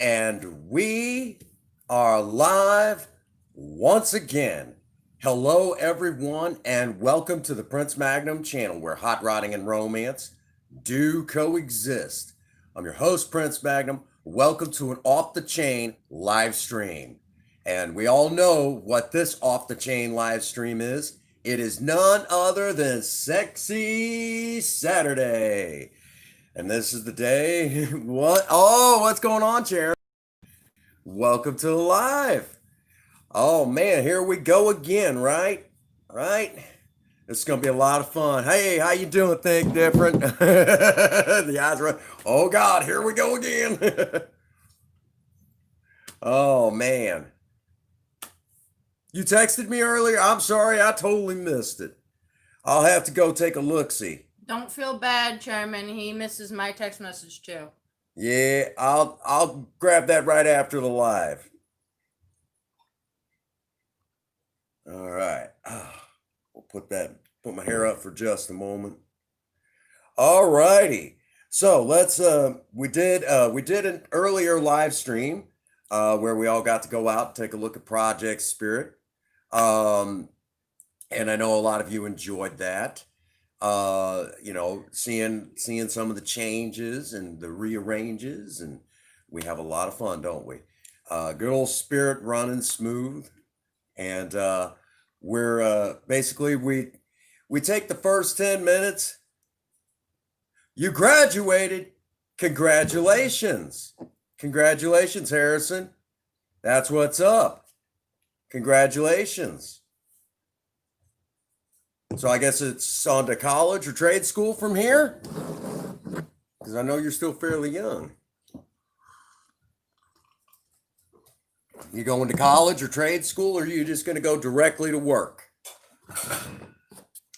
And we are live once again. Hello, everyone, and welcome to the Prince Magnum channel where hot rodding and romance do coexist. I'm your host, Prince Magnum. Welcome to an off the chain live stream. And we all know what this off the chain live stream is. It is none other than Sexy Saturday. And this is the day. What? Oh, what's going on, Chair? Welcome to the live. Oh man, here we go again, right? Right? This is gonna be a lot of fun. Hey, how you doing? Think different. The eyes are. Oh God, here we go again. Oh man. You texted me earlier. I'm sorry, I totally missed it. I'll have to go take a look-see. Don't feel bad, Chairman. He misses my text message too. Yeah, I'll grab that right after the live. All right. We'll put my hair up for just a moment. All righty. So let's we did an earlier live stream where we all got to go out and take a look at Project Spirit. And I know a lot of you enjoyed that. Seeing some of the changes and the rearranges, and we have a lot of fun, don't we? Good old Spirit running smooth, and we're basically we take the first 10 minutes. You graduated. Congratulations. Congratulations, Harrison. That's what's up. Congratulations. So I guess it's on to college or trade school from here? Because I know you're still fairly young. You going to college or trade school, or are you just going to go directly to work?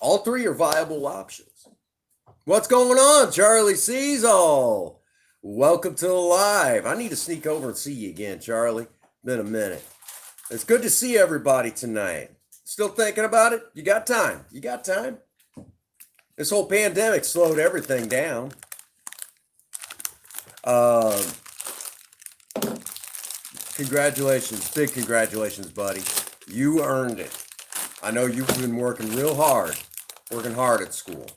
All three are viable options. What's going on, Charlie Cecil? Welcome to the live. I need to sneak over and see you again, Charlie. Been a minute. It's good to see everybody tonight. Still thinking about it? You got time. You got time. This whole pandemic slowed everything down. Congratulations. Big congratulations, buddy. You earned it. I know you've been working real hard, working hard at school.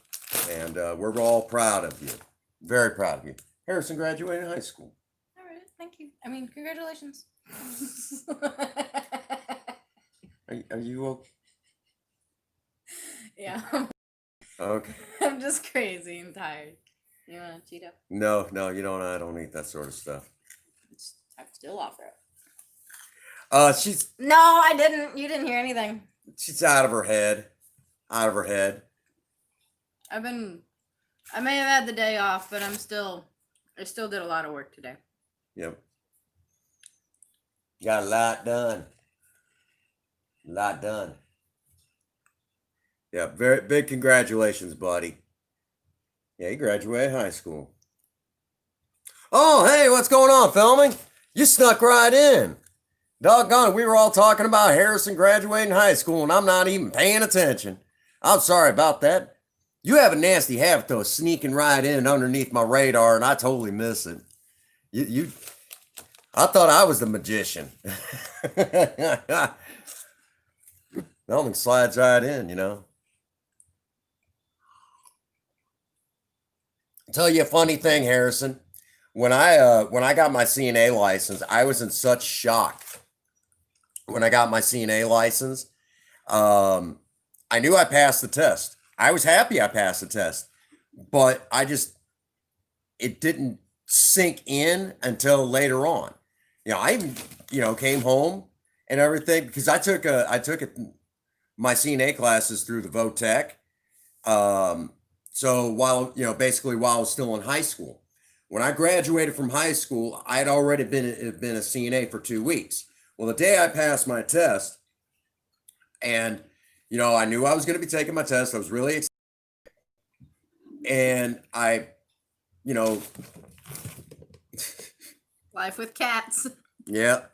And we're all proud of you. Very proud of you. Harrison graduated high school. All right, thank you. I mean, congratulations. Are you okay? Yeah. Okay. I'm just crazy and tired. You want to Cheeto? No, you don't. I don't eat that sort of stuff. I still offer it. She's. No, I didn't. You didn't hear anything. She's out of her head. Out of her head. I may have had the day off, but I still did a lot of work today. Yep. Got a lot done. A lot done. Yeah, very big congratulations, buddy. Yeah, you graduated high school. Oh, hey, what's going on, filming? You snuck right in. Doggone it, we were all talking about Harrison graduating high school, and I'm not even paying attention. I'm sorry about that. You have a nasty habit, though, of sneaking right in underneath my radar, and I totally miss it. I thought I was the magician. Melvin slides right in, you know. I'll tell you a funny thing, Harrison. When I got my CNA license, I was in such shock. When I got my CNA license, I knew I passed the test. I was happy I passed the test, but it didn't sink in until later on. I came home and everything because I took my CNA classes through the VOTEC. So while I was still in high school, when I graduated from high school, I had already been a CNA for 2 weeks. Well, the day I passed my test, and I knew I was going to be taking my test. I was really excited, and Life with cats. Yeah.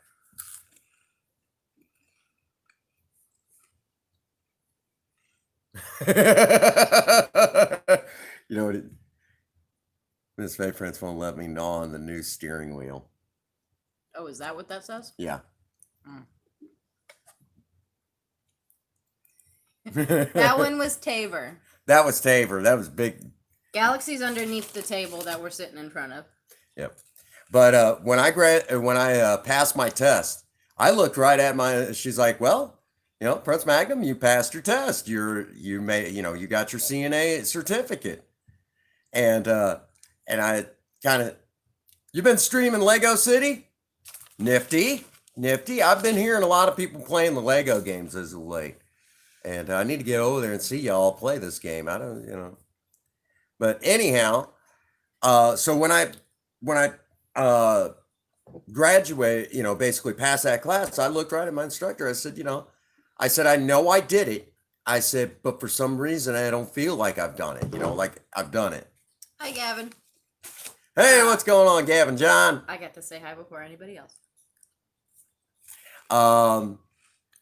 You know, Miss Faye Prince won't let me gnaw on the new steering wheel. Oh, is that what that says? Yeah. That one was Tabor. That was Tabor. That was big. Galaxy's underneath the table that we're sitting in front of. Yep. But when I passed my test, I looked right at my. She's like, "Well, Prince Magnum, you passed your test. You got your CNA certificate." And I kind of, you've been streaming Lego City? Nifty, nifty. I've been hearing a lot of people playing the Lego games as of late. And I need to get over there and see y'all play this game. I don't. But anyhow, so when I graduate, basically passed that class, I looked right at my instructor. I said, I know I did it. I said, but for some reason, I don't feel like I've done it. Like I've done it. Hi, Gavin. Hey, what's going on, Gavin John? I got to say hi before anybody else.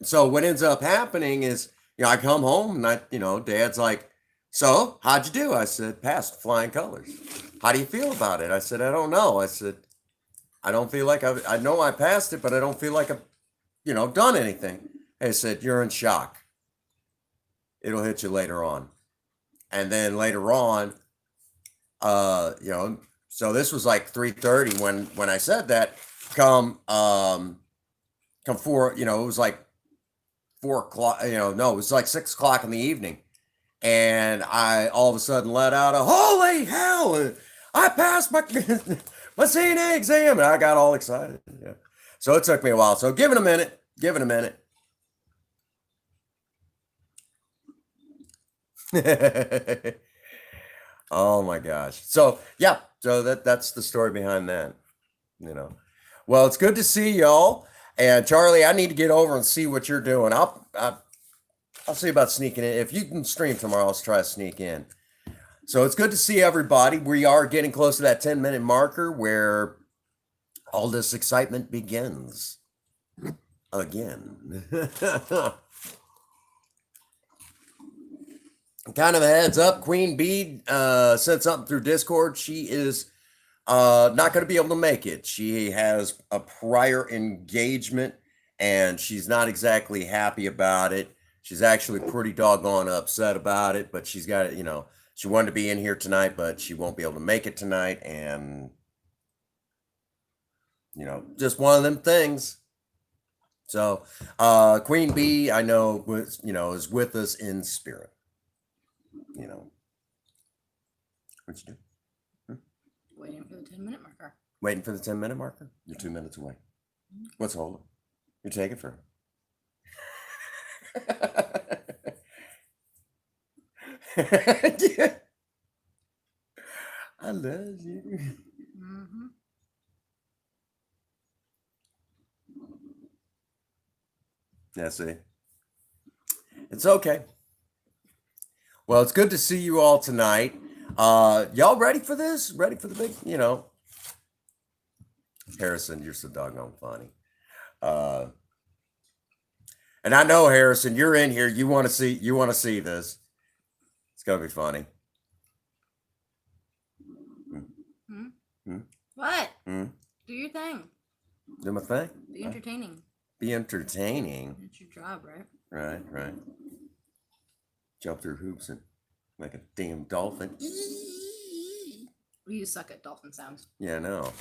So what ends up happening is, I come home and Dad's like, so how'd you do? I said, passed flying colors. How do you feel about it? I said, I don't know. I said, I don't feel like I know I passed it, but I don't feel like I've, done anything. He said, you're in shock. It'll hit you later on. And then later on, so this was like 3:30 when I said that. Come 4, it was like 4 o'clock. No, it was like 6 o'clock in the evening, and I all of a sudden let out a holy hell! And I passed my my CNA exam, and I got all excited. Yeah. So it took me a while. So give it a minute. Give it a minute. Oh my gosh. So yeah, so that's the story behind that. Well, it's good to see y'all. And Charlie, I need to get over and see what you're doing. I'll see about sneaking in. If you can stream tomorrow, I'll try to sneak in. So it's good to see everybody. We are getting close to that 10-minute marker where all this excitement begins again. Kind of a heads up, Queen Bee sent something through Discord. She is not going to be able to make it. She has a prior engagement and she's not exactly happy about it. She's actually pretty doggone upset about it, but she's got it, she wanted to be in here tonight, but she won't be able to make it tonight. And, just one of them things. So Queen Bee, I know, is with us in spirit. What you do? Waiting for the 10-minute marker. Waiting for the 10-minute marker? You're 2 minutes away. What's holding? You're taking for yeah. I love you. Mm-hmm. Yeah, see. It's okay. Well, it's good to see you all tonight. Y'all ready for this? Ready for the big, Harrison, you're so doggone funny. And I know, Harrison, you're in here. You want to see this. It's gonna be funny. What? Do your thing. Do my thing. Be entertaining. Be entertaining. That's your job, right? Right. Jump through hoops and like a damn dolphin. You suck at dolphin sounds. Yeah, I know.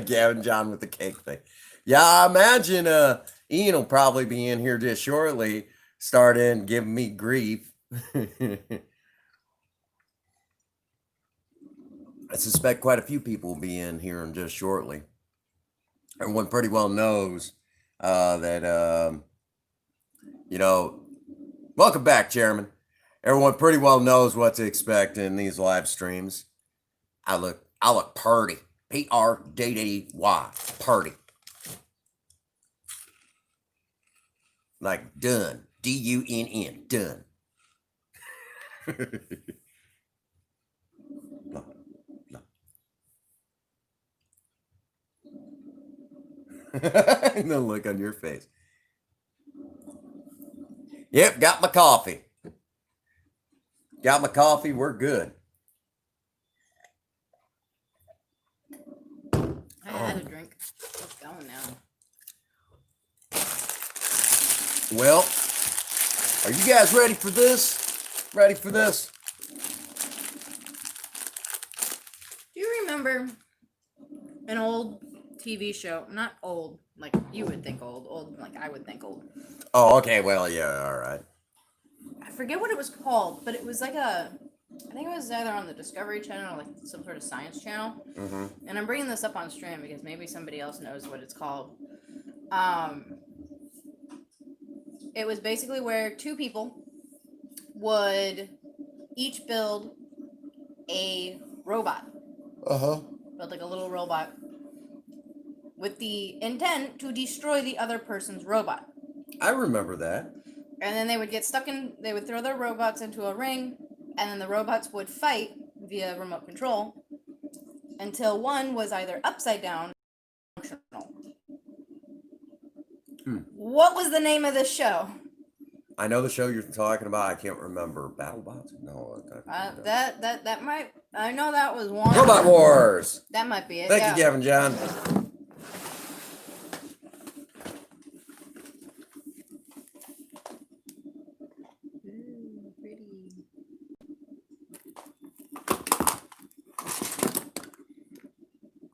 Gavin John with the cake thing. Yeah, I imagine Ian will probably be in here just shortly, starting giving me grief. I suspect quite a few people will be in here in just shortly. Everyone pretty well knows that, welcome back, Chairman. Everyone pretty well knows what to expect in these live streams. I look purty. P-R-D-D-Y. Purty. Like done. D-U-N-N. Done. No look on your face. Yep, got my coffee. We're good. I had a drink. Oh no. Well, are you guys ready for this? Ready for this? Do you remember an old TV show? Not old, like you would think old. Old, like I would think old. Oh, okay. Well, yeah. All right. I forget what it was called, but it was like I think it was either on the Discovery Channel or like some sort of science channel. Mm-hmm. And I'm bringing this up on stream because maybe somebody else knows what it's called. It was basically where two people would each build a robot. Uh-huh. Build like a little robot with the intent to destroy the other person's robot. I remember that. And then they would get stuck in, they would throw their robots into a ring, and then the robots would fight via remote control until one was either upside down or functional. What was the name of this show? I know the show you're talking about. I can't remember. BattleBots? No. That might, I know that was one. Robot Wars. That might be it. Thank you, Gavin John. Ooh, pretty.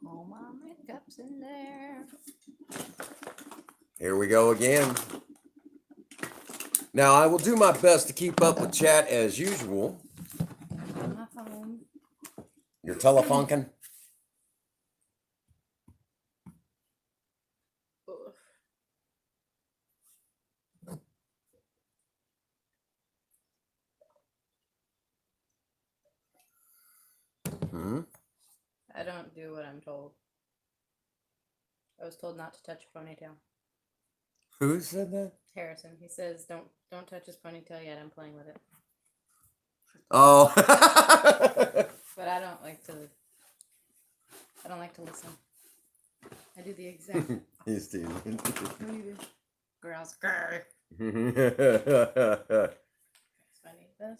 All my makeup's in there. Here we go again. Now, I will do my best to keep up with chat as usual. My phone. You're telefunking? I don't do what I'm told. I was told not to touch a ponytail. Who said that? Harrison. He says don't touch his ponytail yet. I'm playing with it. Oh. But I don't like to listen. I do the exact He's teasing. girls. Grr. Funny this.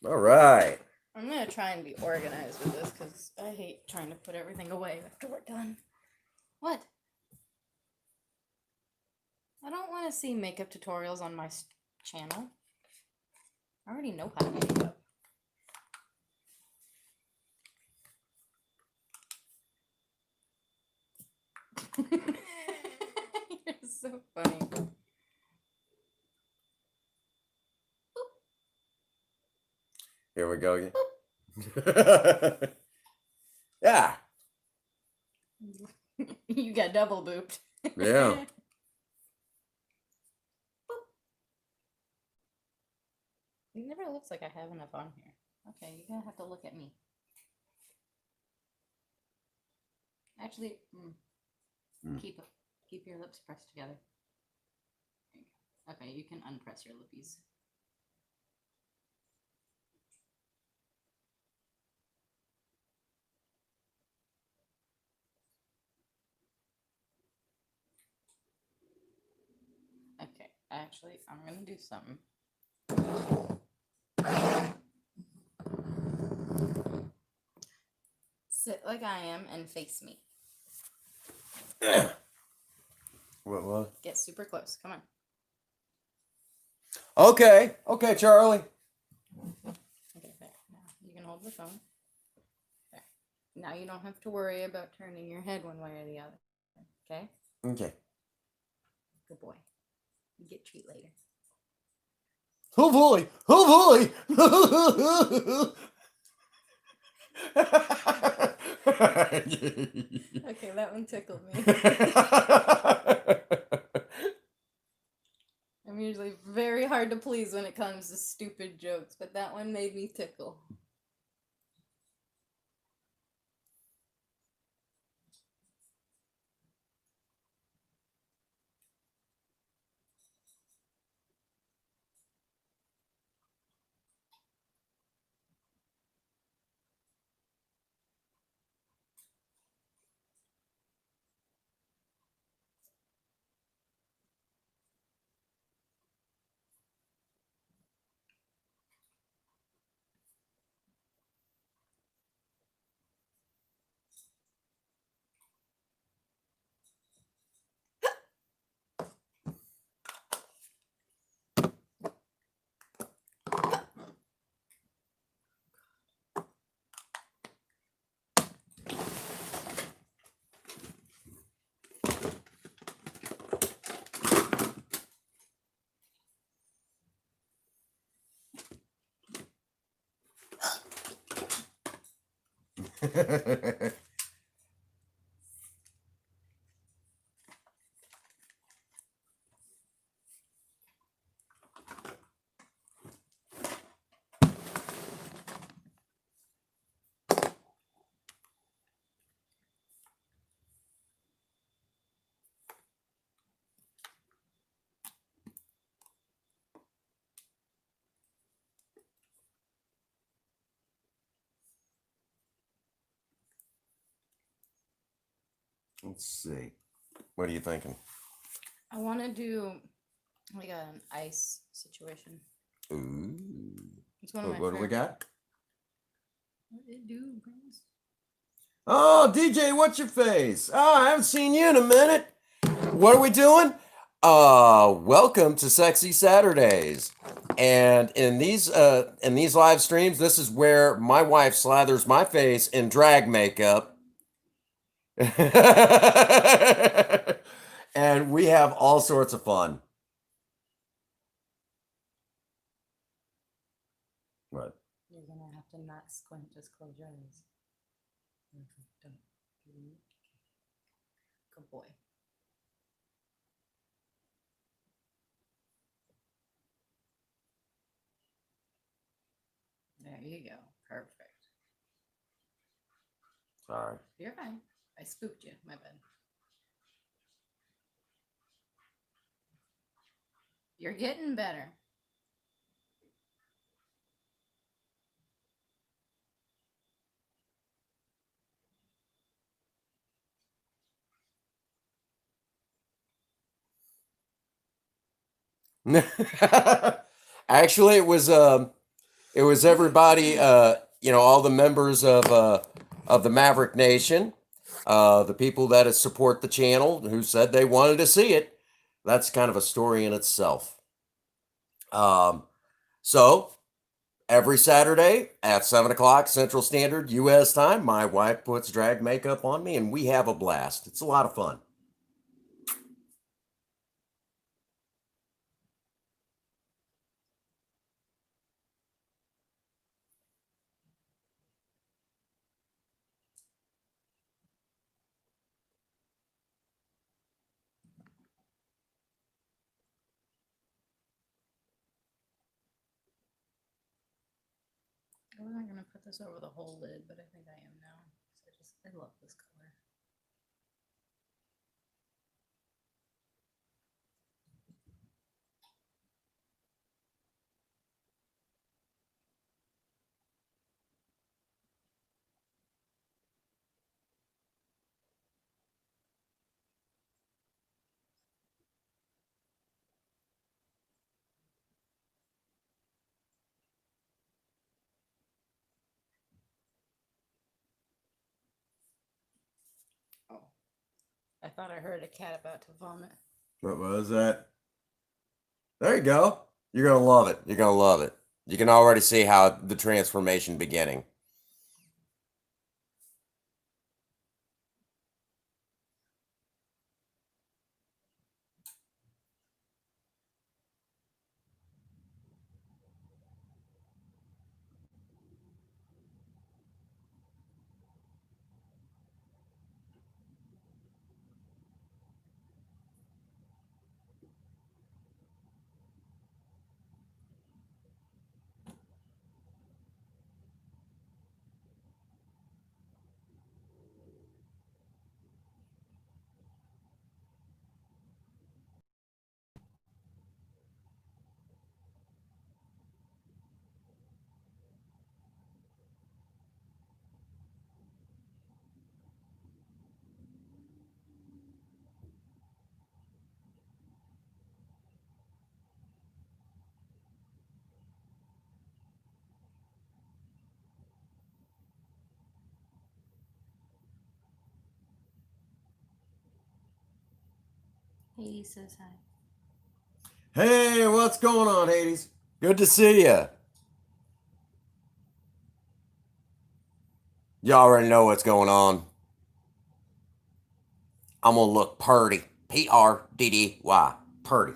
All right. I'm gonna try and be organized with this because I hate trying to put everything away after we're done. What? I don't want to see makeup tutorials on my channel. I already know how to make up. You're so funny. Here we go again. Yeah. You got double booped. Yeah. It never looks like I have enough on here. Okay, you're gonna have to look at me. Actually, keep your lips pressed together. Okay, you can unpress your lippies. Okay, actually, I'm gonna do something. Sit like I am and face me. What? Get super close. Come on. Okay. Okay, Charlie. Okay, there. Now you can hold the phone. There. Now you don't have to worry about turning your head one way or the other. Okay? Okay. Good boy. You get treat later. Oh boy! Oh boy! Okay, that one tickled me. I'm usually very hard to please when it comes to stupid jokes, but that one made me tickle. Let's see. What are you thinking? I want to do like an ice situation. Ooh. It's one of my What do we got? What did it do, guys? Oh, DJ, what's your face? Oh, I haven't seen you in a minute. What are we doing? Welcome to Sexy Saturdays. And in these live streams, this is where my wife slathers my face in drag makeup. And we have all sorts of fun. What? You're gonna have to not squint, just close your eyes. Good boy. There you go. Perfect. Sorry. You're fine. I spooked you. My bad. You're getting better. Actually, it was everybody, all the members of the Maverick Nation, the people that support the channel who said they wanted to see it. That's kind of a story in itself. So every Saturday at 7 o'clock Central Standard U.S. time, my wife puts drag makeup on me, and we have a blast. It's a lot of fun. I wasn't gonna put this over the whole lid, but I think I am now. I love this color. Oh, I thought I heard a cat about to vomit. What was that? There you go. You're gonna love it. You're gonna love it. You can already see how the transformation beginning. Hades says hi. Hey, what's going on, Hades? Good to see you. You already know what's going on. I'm gonna look purdy. Prddy. Purdy.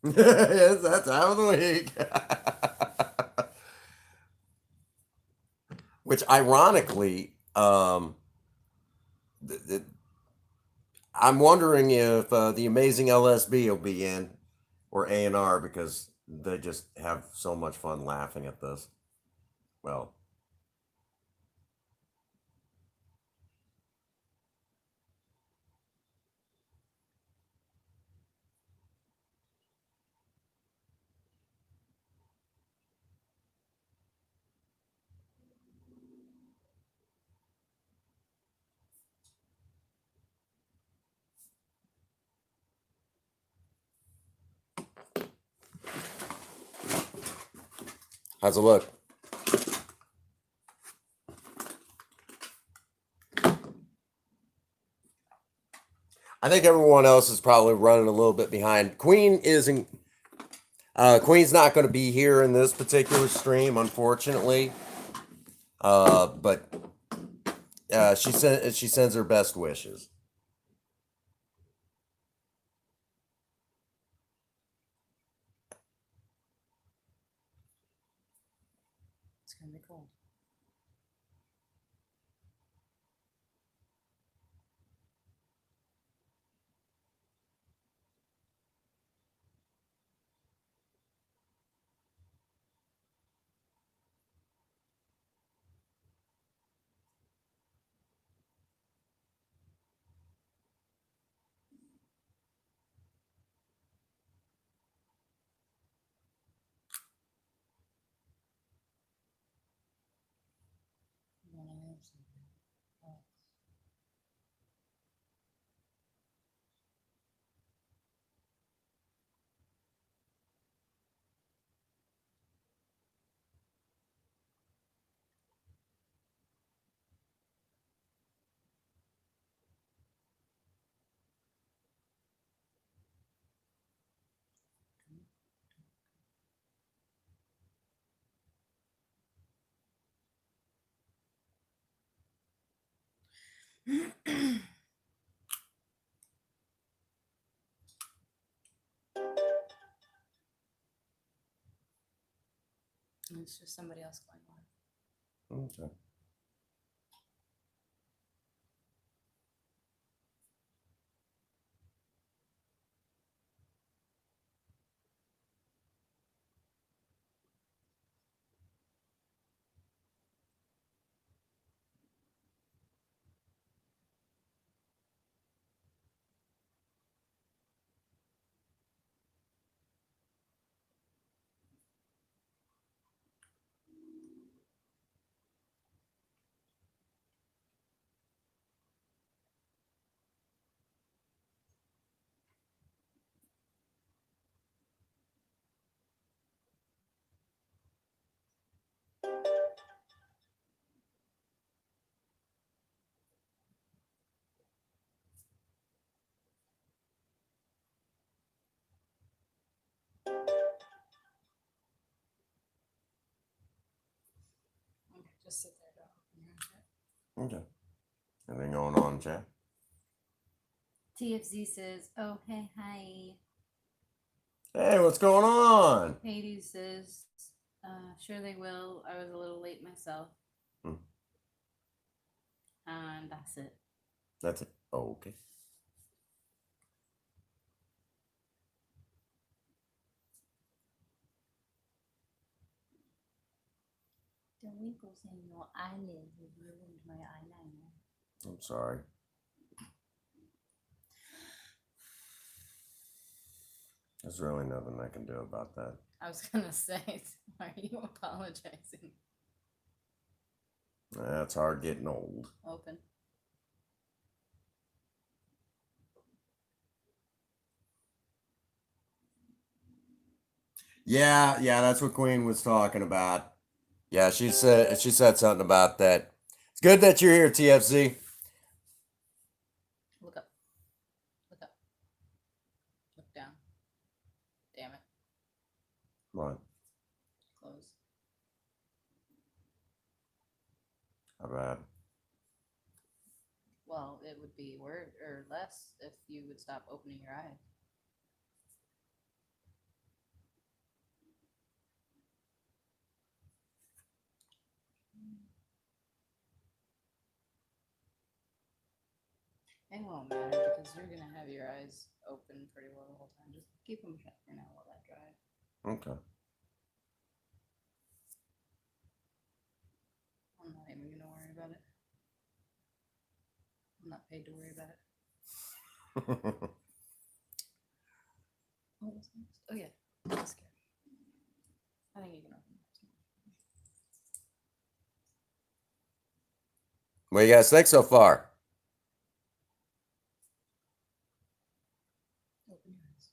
Yes, that time of the week. Which, ironically, I'm wondering if the Amazing LSB will be in, or A&R, because they just have so much fun laughing at this. Well, how's it look? I think everyone else is probably running a little bit behind. Queen isn't. Queen's not going to be here in this particular stream, unfortunately. But she sends her best wishes. It's gonna be cold. It's just somebody else going on. Okay. Okay, just sit there. Don't open your own shit. Okay. Anything going on, chat? TFZ says, "Oh hey hi." Hey, what's going on? Hades says, "Sure they will. I was a little late myself." Hmm. And that's it. That's it. Oh, okay. The wrinkles in your eyelid have ruined my eyeliner. I'm sorry. There's really nothing I can do about that. I was gonna say, why are you apologizing? That's hard getting old. Open. Yeah, that's what Queen was talking about. Yeah, she said something about that. It's good that you're here, TFC. Look up. Look up. Look down. Damn it. What? Close. How bad? Well, it would be word or less if you would stop opening your eyes. It won't matter because you're gonna have your eyes open pretty well the whole time. Just keep them shut for now while that dries. Okay. I'm not even gonna worry about it. I'm not paid to worry about it. What was next? Oh yeah, mascara. I think you can open it. What do you guys think so far? Open your eyes.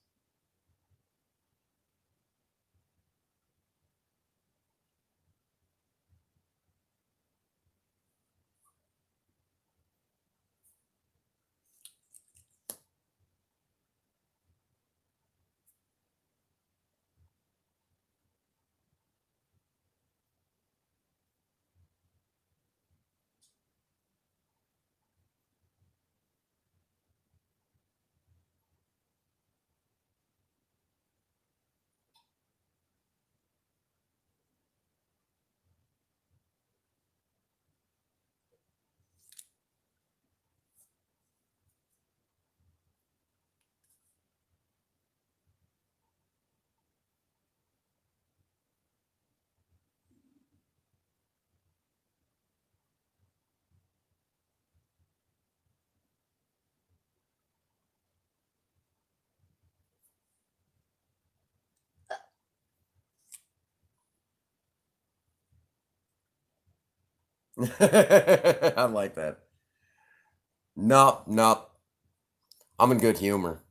I like that. Nope, nope. I'm in good humor.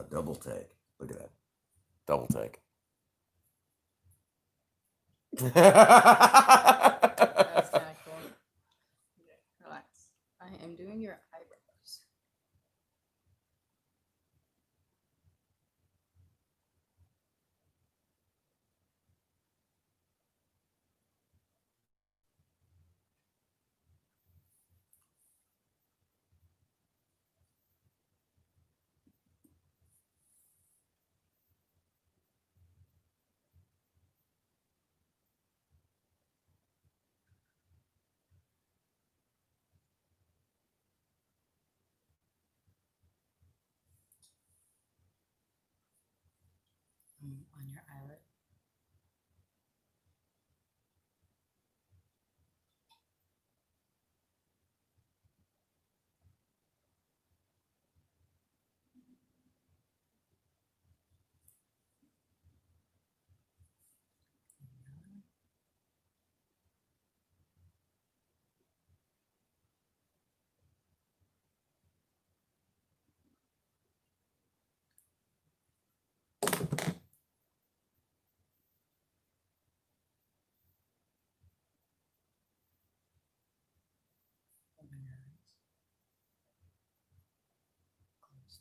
Double take. Look at that. Double take. That's kind of cool. Okay, relax. I am doing your eyebrows. On your eyelid. Open your eyes. Close.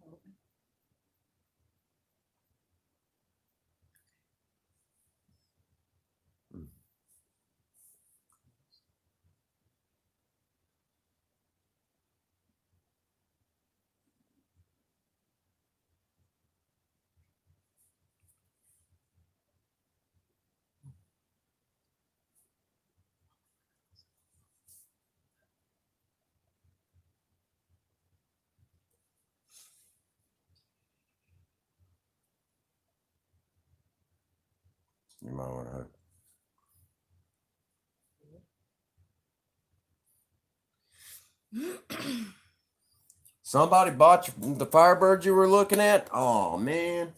Open. You might want to. Somebody bought the Firebird you were looking at? Oh, man.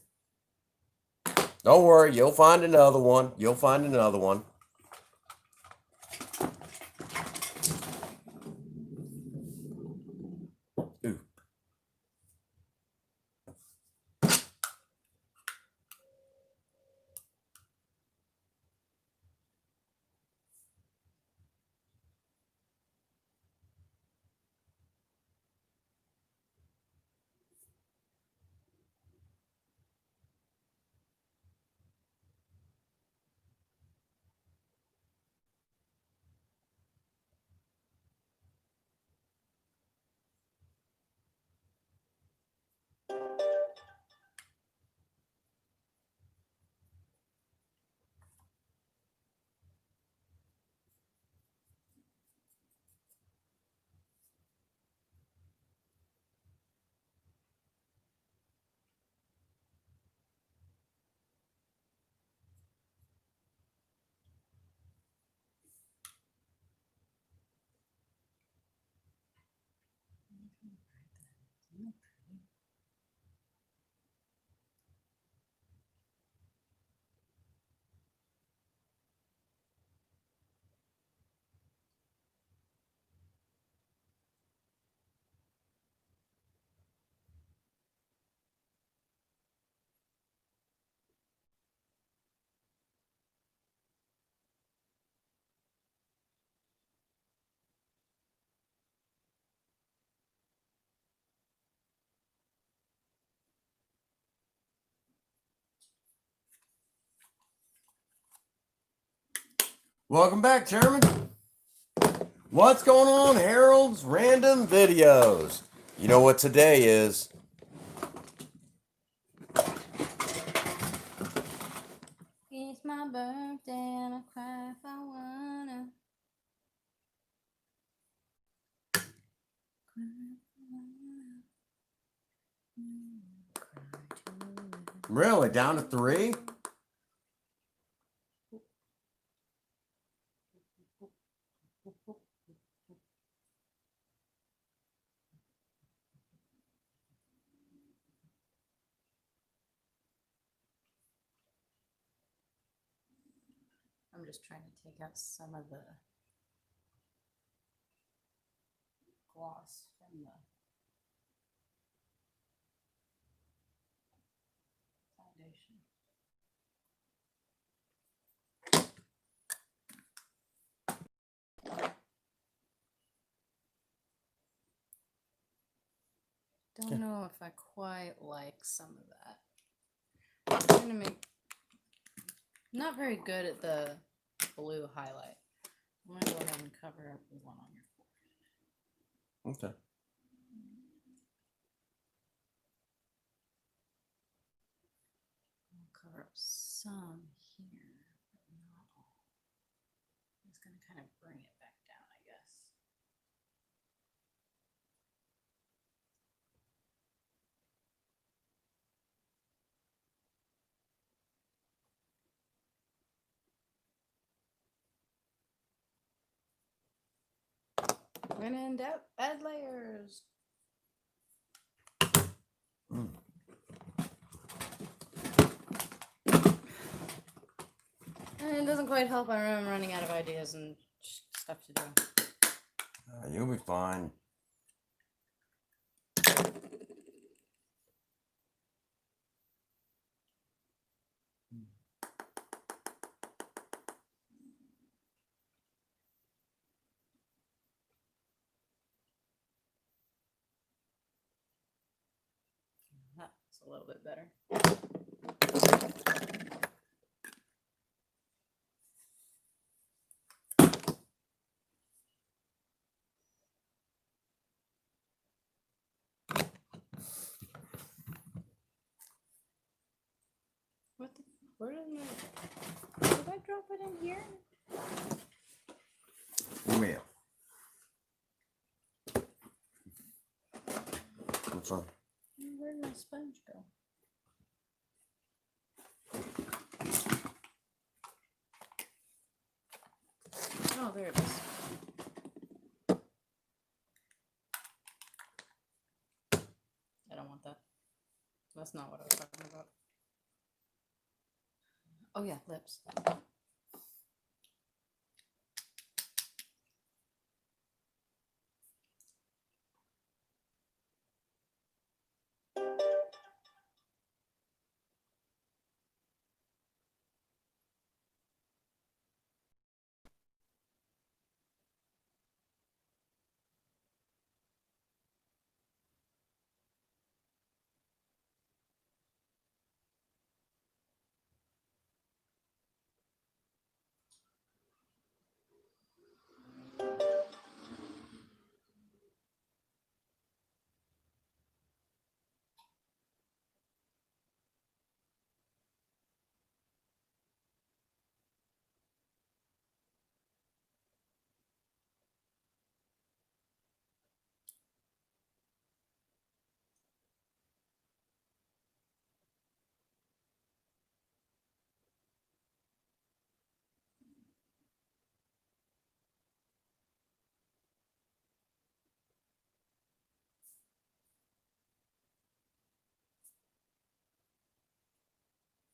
Don't worry. You'll find another one. You'll find another one. Ooh. Welcome back, Chairman. What's going on, Harold's Random Videos? You know what today is? It's my birthday and I cry if I wanna. Really? Down to 3? I'm just trying to take out some of the gloss from the foundation. Don't know if I quite like some of that. I'm trying to make not very good at the blue highlight. I'm gonna go ahead and cover up the one on your forehead. Okay. I'll cover up some here, but not all. I'm just gonna kind of bring it back down, I guess. We're gonna add layers. And it doesn't quite help. I'm running out of ideas and stuff to do. You'll be fine. That's a little bit better. What the? Where did I drop it in here? Come here. What's wrong? Where did my sponge go? Oh, there it is. I don't want that. That's not what I was talking about. Oh yeah, lips.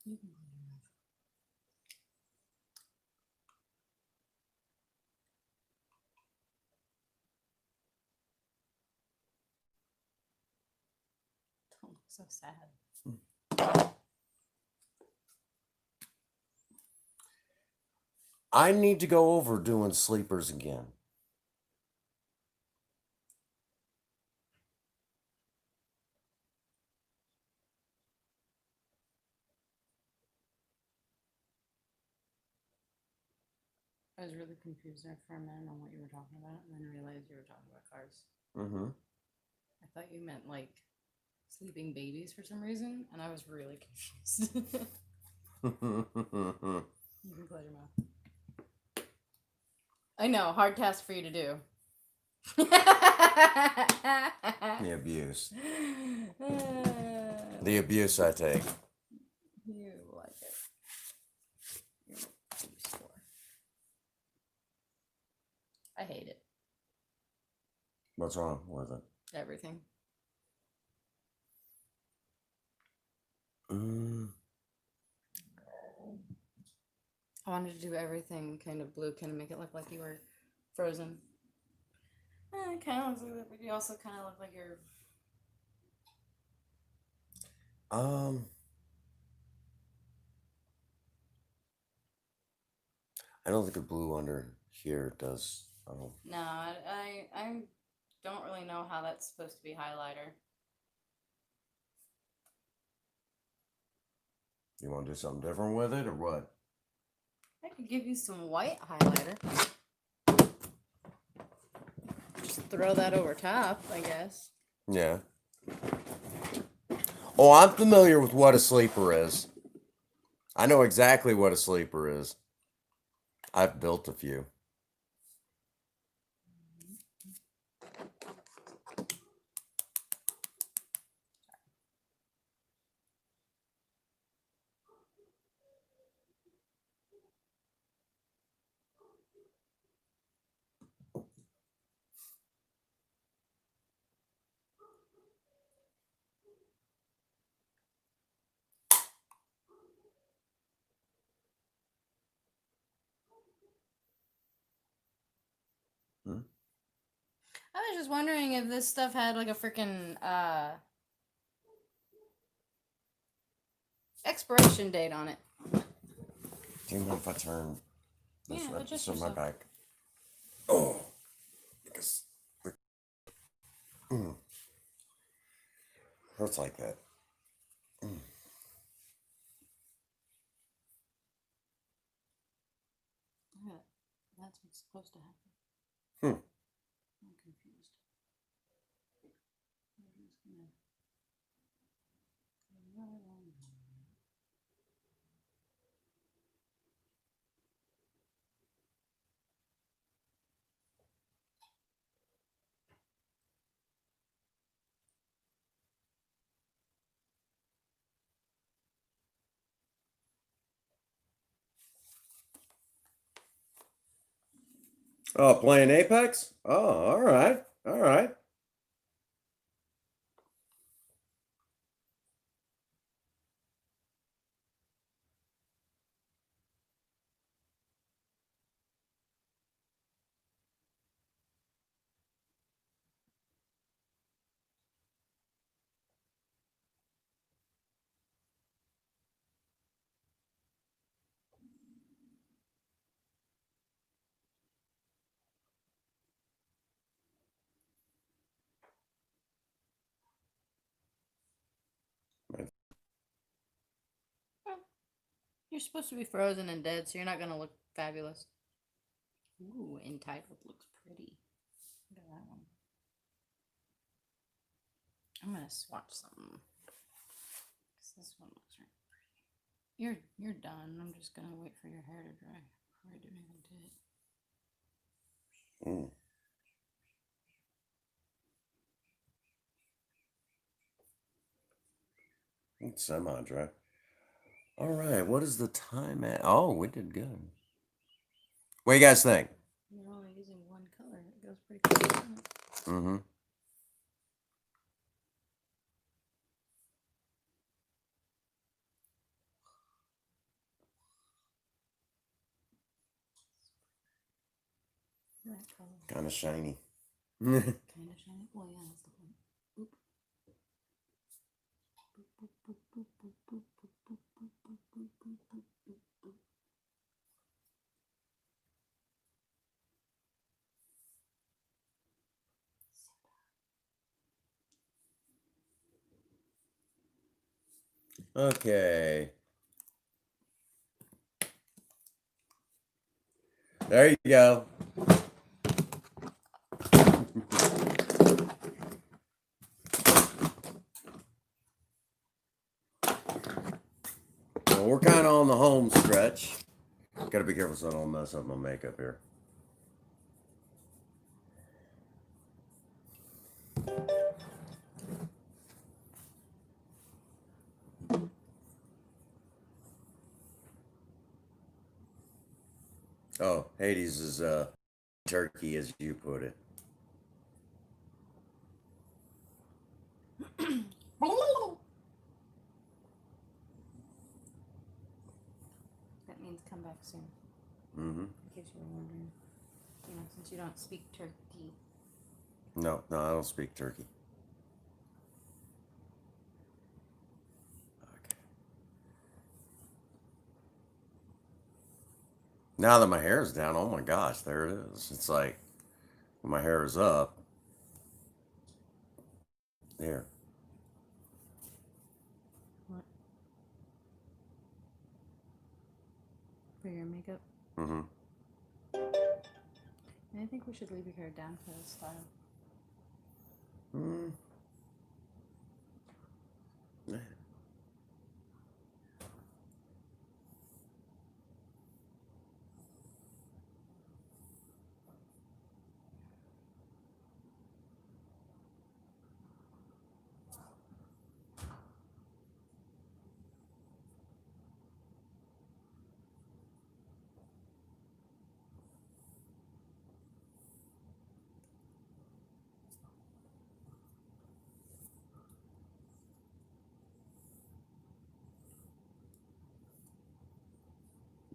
You can blow your nose. Don't look so sad. I need to go over doing sleepers again. was really confused there for a minute on what you were talking about, and then realized you were talking about cars. Mm-hmm. I thought you meant like sleeping babies for some reason, and I was really confused. You can close your mouth. I know, hard task for you to do. The abuse. The abuse I take. You like it. You're useful. I hate it. What's wrong with it? Everything. I wanted to do everything kind of blue, kind of make it look like you were frozen. It kind of looks like that, but you also kind of look like you're. I don't think the blue under here does. No, I don't really know how that's supposed to be highlighter. You want to do something different with it, or what? I could give you some white highlighter. Just throw that over top, I guess. Yeah. Oh, I'm familiar with what a sleeper is. I know exactly what a sleeper is. I've built a few. I was just wondering if this stuff had like a freaking expiration date on it. Do you mind if I turn this Yeah, way adjust so my yourself. back? Oh, because hurts like that. Yeah, that's what's supposed to happen. Hmm. I'm confused. I'm just gonna... Oh, playing Apex? Oh, all right. All right. You're supposed to be frozen and dead, so you're not gonna look fabulous. Ooh, entitled looks pretty. Look at that one. I'm gonna swatch something. Cause this one looks really pretty. You're done. I'm just gonna wait for your hair to dry before I do anything to it. It's semi-dry. All right. What is the time at? Oh, we did good. What do you guys think? You're only using one color. It goes pretty quick. Mm-hmm. That color. Kind of shiny. Kind of shiny. Well, yeah, that's the point. Boop. Boop, boop, boop, boop, boop, boop, boop, boop, boop, boop, boop, boop, boop, boop, boop. Okay. There you go. Well, we're kind of on the home stretch. Got to be careful so I don't mess up my makeup here. Oh, Hades is turkey, as you put it. That means come back soon. Mm-hmm. In case you were wondering. Since you don't speak turkey. No, I don't speak turkey. Okay. Now that my hair is down, oh my gosh, there it is. It's like when my hair is up. There. What? For your makeup? Mm-hmm. I think we should leave your hair down for this style. Mm.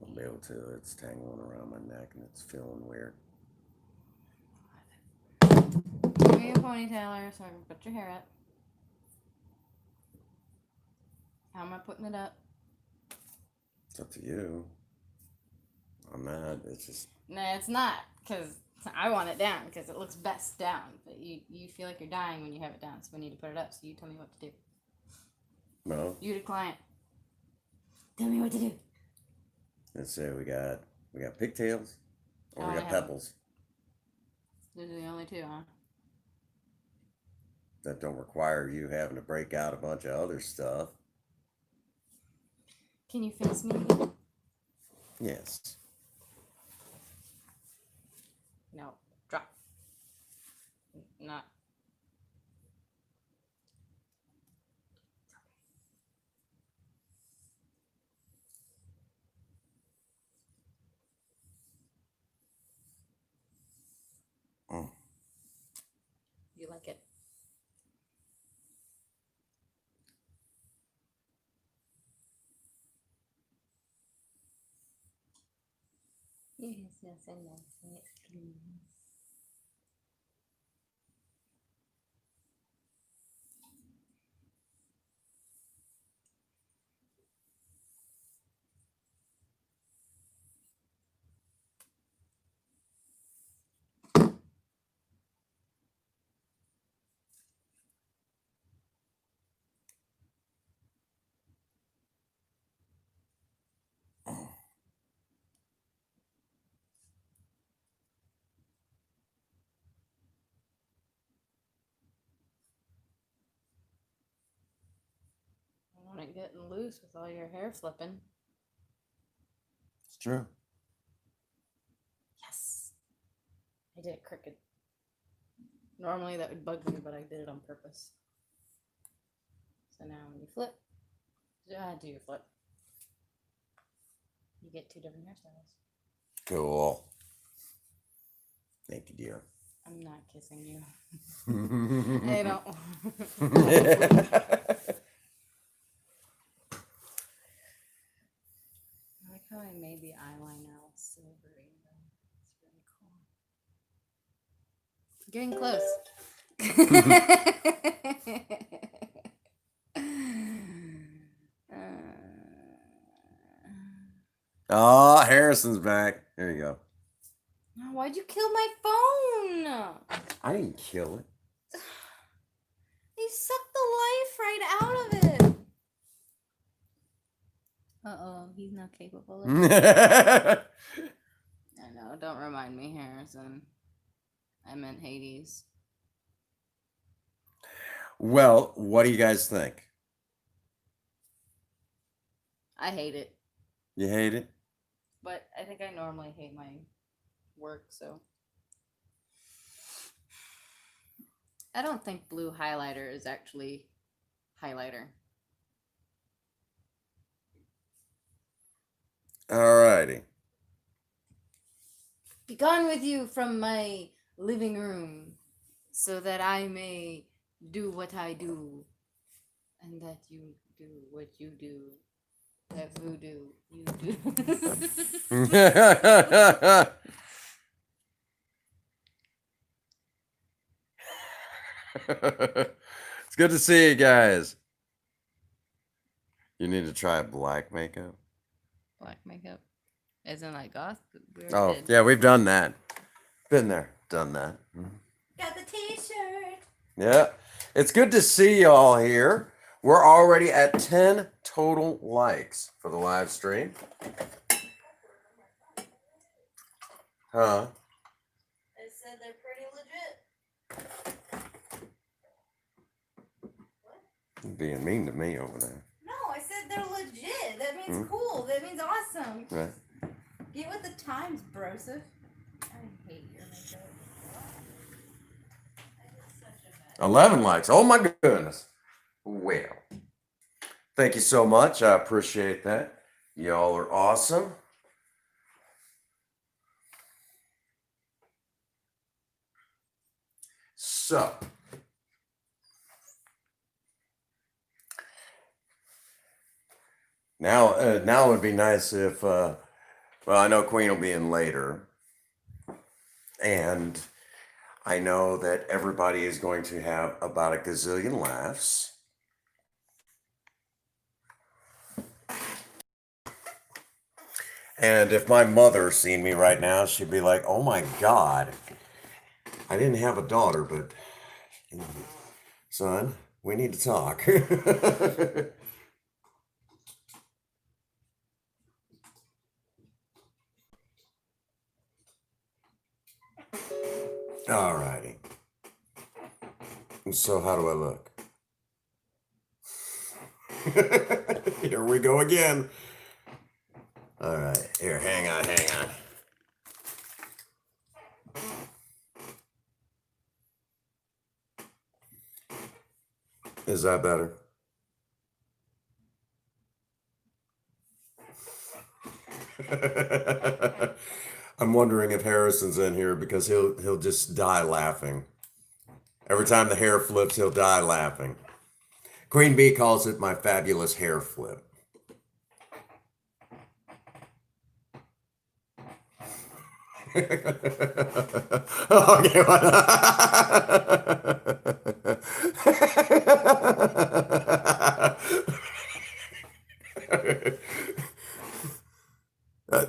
I'll be able to. It's tangling around my neck and it's feeling weird. Give me a ponytailer so I can put your hair up. How am I putting it up? It's up to you. I'm not. It's just. No, it's not, because I want it down, because it looks best down. But you feel like you're dying when you have it down, so we need to put it up, so you tell me what to do. No. You the client. Tell me what to do. Let's say we got pigtails or we got pebbles. Those are the only two, huh? That don't require you having to break out a bunch of other stuff. Can you face me? Yes. No. Drop. Not. Mm. You like it? Yes, I like it. Please. I want it getting loose with all your hair flipping. It's true. Yes. I did it crooked. Normally that would bug me, but I did it on purpose. So now when you flip, do your flip. You get two different hairstyles. Cool. Thank you, dear. I'm not kissing you. I don't. I like how I made the eyeliner all silvery. It's really cool. Getting close. Oh, Harrison's back. There you go. Why'd you kill my phone? I didn't kill it. You sucked the life right out of it. Uh-oh, he's not capable of it. I No, don't remind me, Harrison. I meant Hades. Well, what do you guys think? I hate it. You hate it? But I think I normally hate my work, so. I don't think blue highlighter is actually highlighter. Alrighty. Be gone with you from my living room, so that I may do what I do, and that you do what you do. That voodoo you do. It's good to see you guys. You need to try black makeup. Black makeup. Isn't like goth? Oh, yeah, we've done that. Been there, done that. Got the t-shirt. Yeah. It's good to see y'all here. We're already at 10 total likes for the live stream. Huh? I said they're pretty legit. You're being mean to me over there. No, I said they're legit. That means cool. That means awesome. Right. Get with the times, broseph. I hate your makeup. 11 likes. Oh my goodness. Well, thank you so much. I appreciate that. Y'all are awesome. So, now it would be nice if, well, I know Queen will be in later. And I know that everybody is going to have about a gazillion laughs. And if my mother seen me right now, she'd be like, oh my God. I didn't have a daughter, but son, we need to talk. All righty. So how do I look? Here we go again. All right, here, hang on. Is that better? I'm wondering if Harrison's in here because he'll just die laughing. Every time the hair flips, he'll die laughing. Queen Bee calls it my fabulous hair flip. Okay.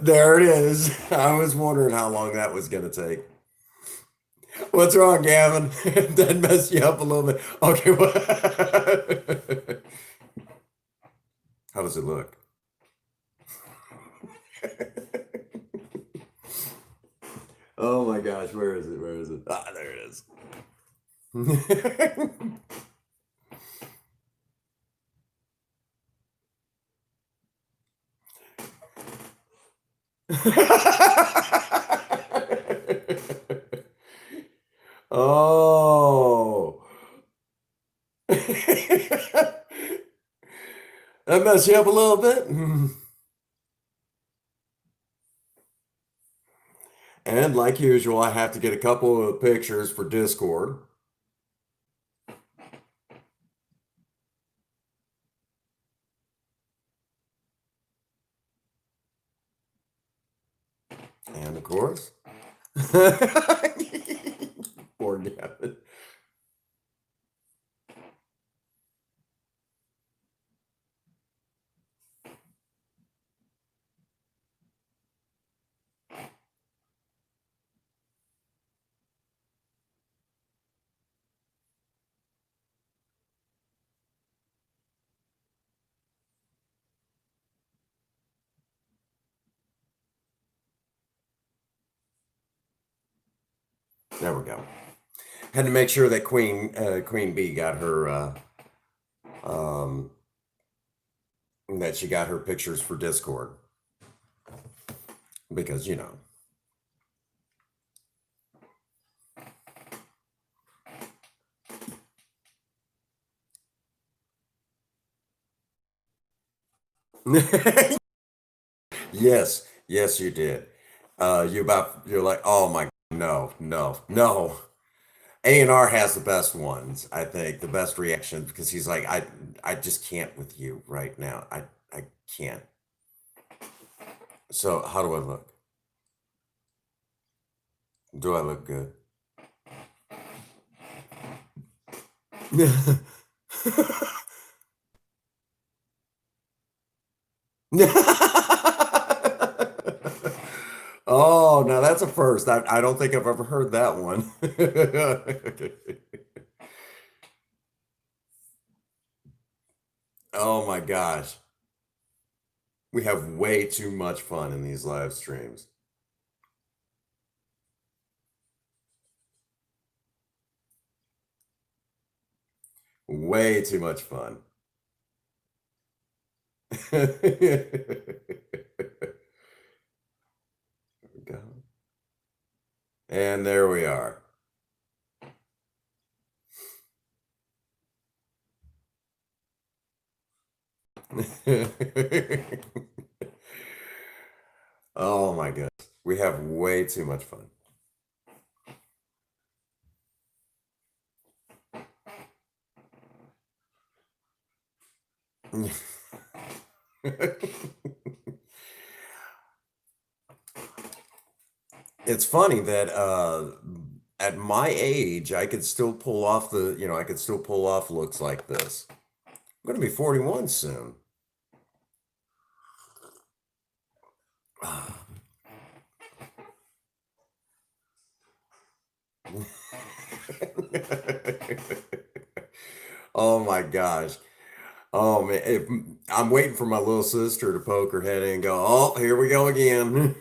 There it is. I was wondering how long that was going to take. What's wrong, Gavin? That messed you up a little bit. Okay. How does it look? Oh my gosh, where is it? Ah, there it is. Oh. That messed you up a little bit. And like usual, I have to get a couple of pictures for Discord. And of course, poor Gavin. There we go. Had to make sure that Queen Bee got her um, that she got her pictures for Discord because you know. Yes, yes, you did. You're like, oh my, no, no, no. A&R has the best ones, I think, the best reactions because he's like, I just can't with you right now. I can't. So how do I look? Do I look good? Oh, now that's a first. I don't think I've ever heard that one. Oh my gosh. We have way too much fun in these live streams. Way too much fun. Go. And there we are. Oh my goodness. We have way too much fun. It's funny that at my age, I could still pull off I could still pull off looks like this. I'm going to be 41 soon. Oh my gosh. Oh man, I'm waiting for my little sister to poke her head in and go, "Oh, here we go again."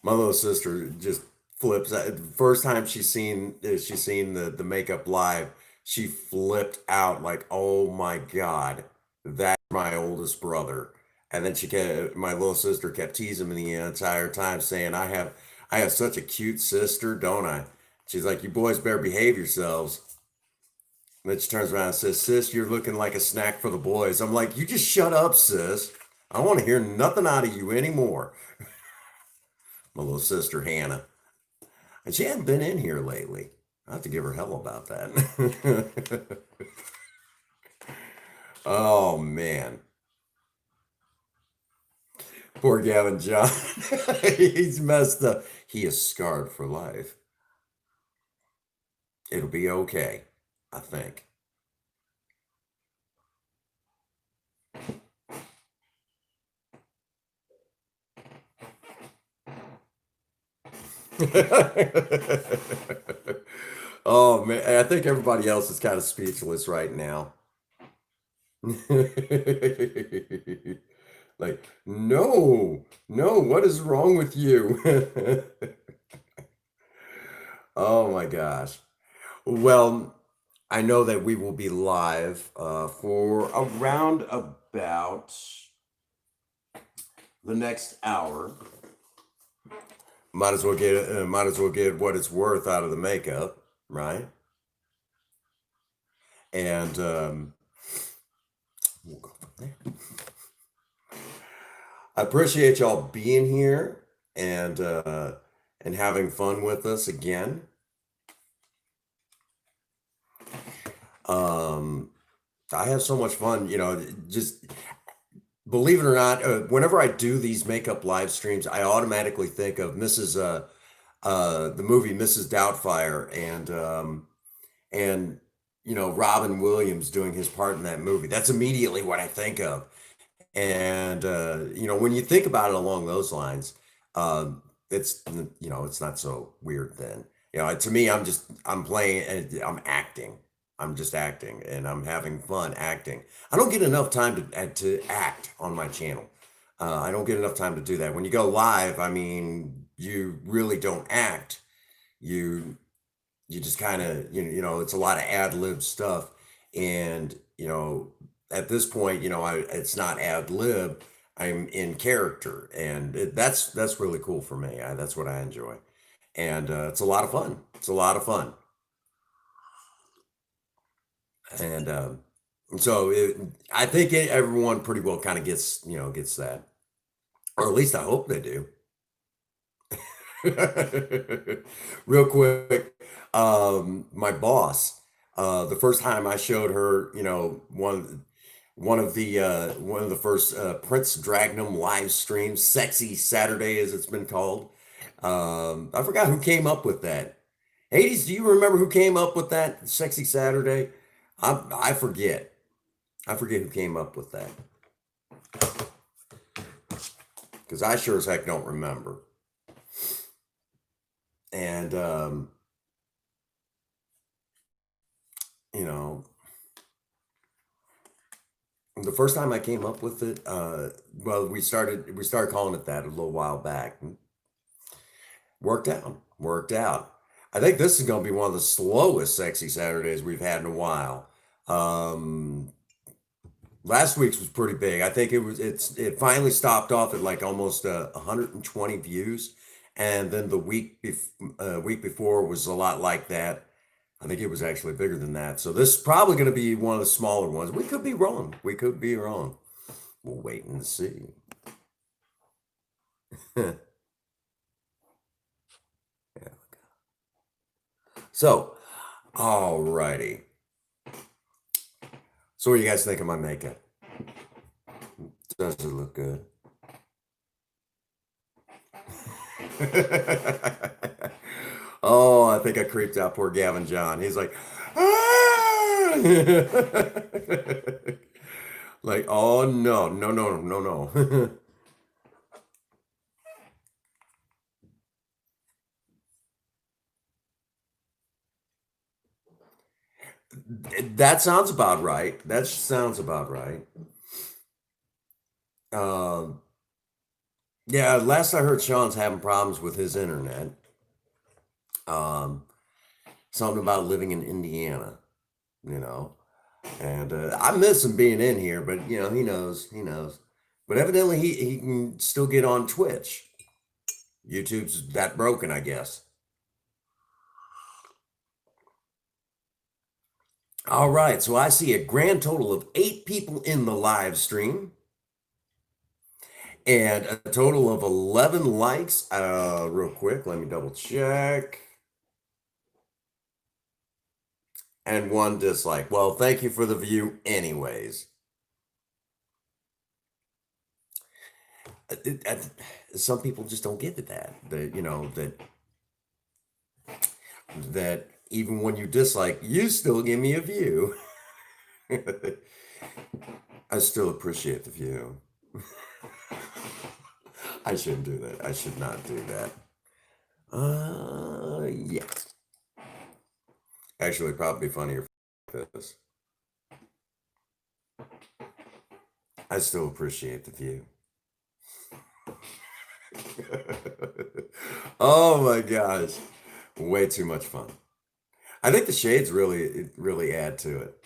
My little sister just flips out. First time she's seen the makeup live, she flipped out like, "Oh my God, that's my oldest brother." And then my little sister kept teasing me the entire time, saying, I have such a cute sister, don't I?" She's like, "You boys better behave yourselves." And then she turns around and says, "Sis, you're looking like a snack for the boys." I'm like, "You just shut up, sis. I don't want to hear nothing out of you anymore." My little sister Hannah. And she hadn't been in here lately. I have to give her hell about that. Oh man. Poor Gavin John. He's messed up. He is scarred for life. It'll be okay, I think. Oh man, I think everybody else is kind of speechless right now. Like, no, no, what is wrong with you? Oh my gosh. Well, I know that we will be live for around about the next hour. Might as well get what it's worth out of the makeup, right? And we'll go from there. I appreciate y'all being here and having fun with us again. Um, I have so much fun, just believe it or not, whenever I do these makeup live streams, I automatically think of the movie Mrs. Doubtfire, and Robin Williams doing his part in that movie. That's immediately what I think of. And when you think about it along those lines, it's not so weird then. To me, I'm playing and I'm acting. I'm just acting and I'm having fun acting. I don't get enough time to act on my channel. I don't get enough time to do that. When you go live, I mean, you really don't act. you you just kind of it's a lot of ad lib stuff, and at this point, it's not ad lib. I'm in character, and that's really cool for me. That's what I enjoy, and it's a lot of fun. It's a lot of fun, and so I think everyone pretty well kind of gets that, or at least I hope they do. Real quick, my boss, the first time I showed her, one of the first Prince Dragnum live streams, Sexy Saturday as it's been called. I forgot who came up with that. Hades, do you remember who came up with that Sexy Saturday? I forget. I forget who came up with that because I sure as heck don't remember. And you know, the first time I came up with it, well, we started calling it that a little while back. And worked out, worked out. I think this is going to be one of the slowest Sexy Saturdays we've had in a while. Um, Last week's was pretty big. I think it finally stopped off at like almost 120 views, and then the week before was a lot like that. I think it was actually bigger than that. So this is probably going to be one of the smaller ones. We could be wrong. We could be wrong. We'll wait and see. Yeah. So, alrighty. So, what do you guys think of my makeup? Does it look good? Oh, I think I creeped out poor Gavin John. He's like, "Ah!" Like, oh no, no, no, no, no. That sounds about right. That sounds about right. Um, yeah, last I heard, Sean's having problems with his internet. Um, Something about living in Indiana, you know. And I miss him being in here, but he knows, he knows. But evidently, he can still get on Twitch. YouTube's that broken, I guess. All right, so I see a grand total of 8 people in the live stream and a total of 11 likes. Real quick, let me double check. And 1 dislike. Well, thank you for the view, anyways. Some people just don't get to that even when you dislike, you still give me a view. I still appreciate the view. I shouldn't do that. I should not do that. Yeah. Actually, probably funnier for this. I still appreciate the view. Oh my gosh. Way too much fun. I think the shades really add to it.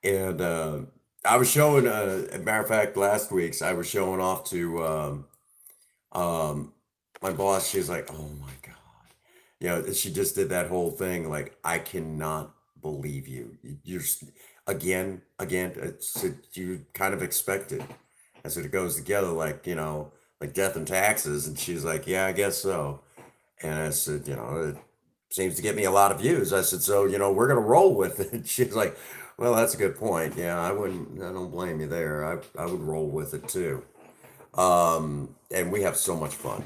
And I was showing, a matter of fact, last week's I was showing off to um, my boss. She's like, "Oh my god." She just did that whole thing. Like, I cannot believe you. Again. You kind of expected. I said it goes together like death and taxes. And she's like, "Yeah, I guess so." And I said, it seems to get me a lot of views. I said, so we're gonna roll with it. She's like, well, that's a good point. Yeah, I wouldn't. I don't blame you there. I would roll with it too. And we have so much fun.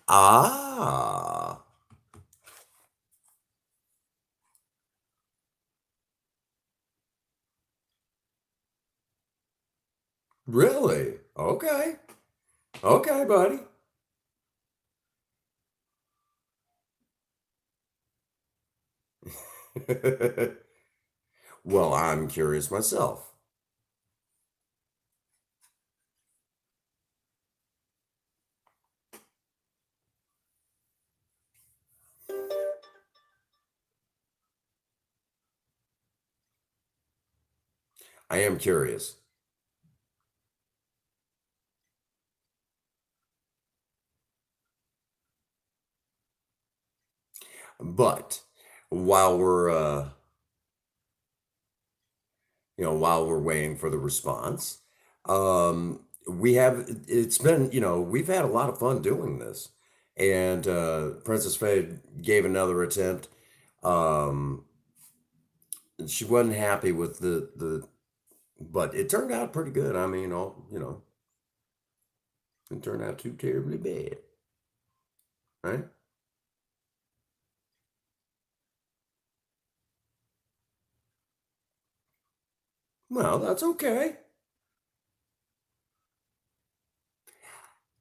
Ah, really? Okay. Okay, buddy. Well, I'm curious myself. I am curious. But while we're while we're waiting for the response, it's been, we've had a lot of fun doing this. And Princess Faye gave another attempt. Um, she wasn't happy with but it turned out pretty good. I mean, it turned out too terribly bad, right? Well, that's okay.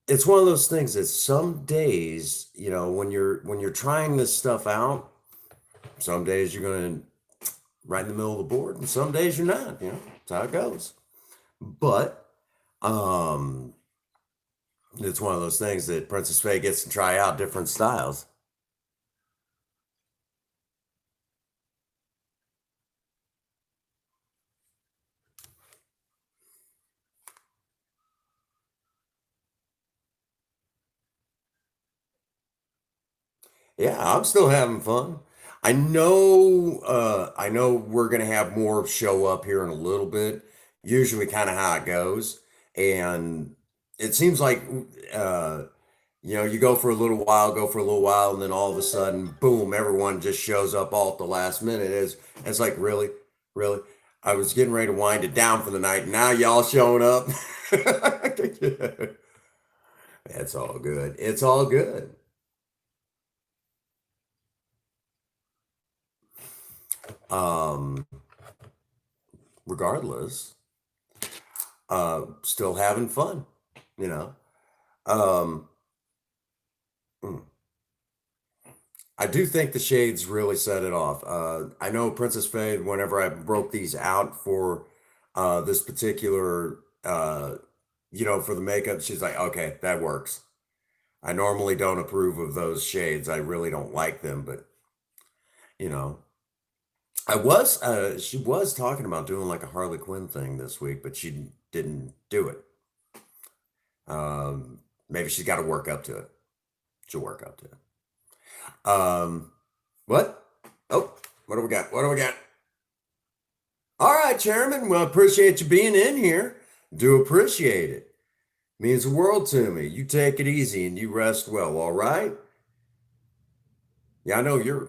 It's one of those things that some days, when you're trying this stuff out, some days you're going to right in the middle of the board, and some days you're not. That's how it goes. But um, it's one of those things that Princess Faye gets to try out different styles. Yeah, I'm still having fun. I know we're gonna have more show up here in a little bit, usually kind of how it goes. And it seems like uh you go for a little while, and then all of a sudden, boom, everyone just shows up all at the last minute. It's like, really, really? I was getting ready to wind it down for the night, and now y'all showing up. It's all good. It's all good. Um, Regardless, still having fun, you know. Um, mm, I do think the shades really set it off. I know Princess Faye, whenever I broke these out for this particular, for the makeup, she's like, okay, that works. I normally don't approve of those shades. I really don't like them, but you know, she was talking about doing like a Harley Quinn thing this week, but she didn't do it. Maybe she's got to work up to it. She'll work up to it. What? Oh, what do we got? What do we got? All right, Chairman. Well, appreciate you being in here. Do appreciate it. Means the world to me. You take it easy and you rest well, all right? Yeah, I know you're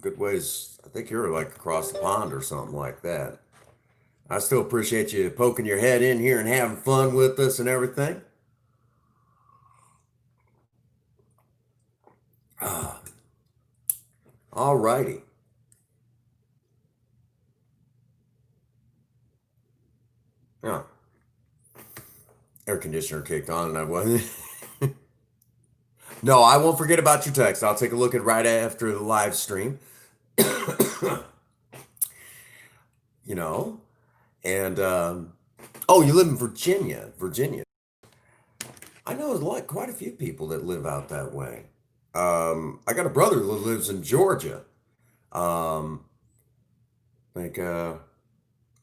good ways. I think you're like across the pond or something like that. I still appreciate you poking your head in here and having fun with us and everything. Ah, all righty. Yeah, air conditioner kicked on and I wasn't. No, I won't forget about your text. I'll take a look at it right after the live stream. you know, and oh, you live in Virginia, Virginia. I know quite a few people that live out that way. I got a brother who lives in Georgia. Um, like, yeah,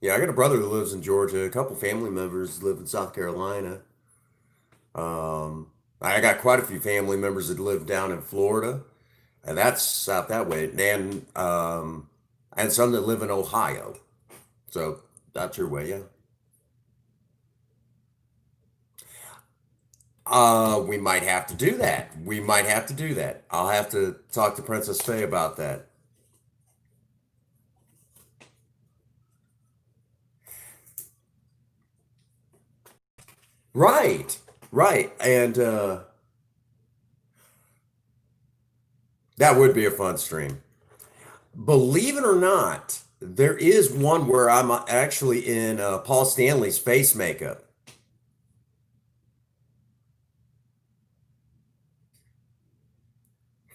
I got a brother who lives in Georgia. A couple family members live in South Carolina. Um, I got quite a few family members that live down in Florida, and that's out that way. And some that live in Ohio. So that's your way, yeah. We might have to do that. We might have to do that. I'll have to talk to Princess Faye about that. Right, right. And that would be a fun stream. Believe it or not, there is one where I'm actually in Paul Stanley's face makeup.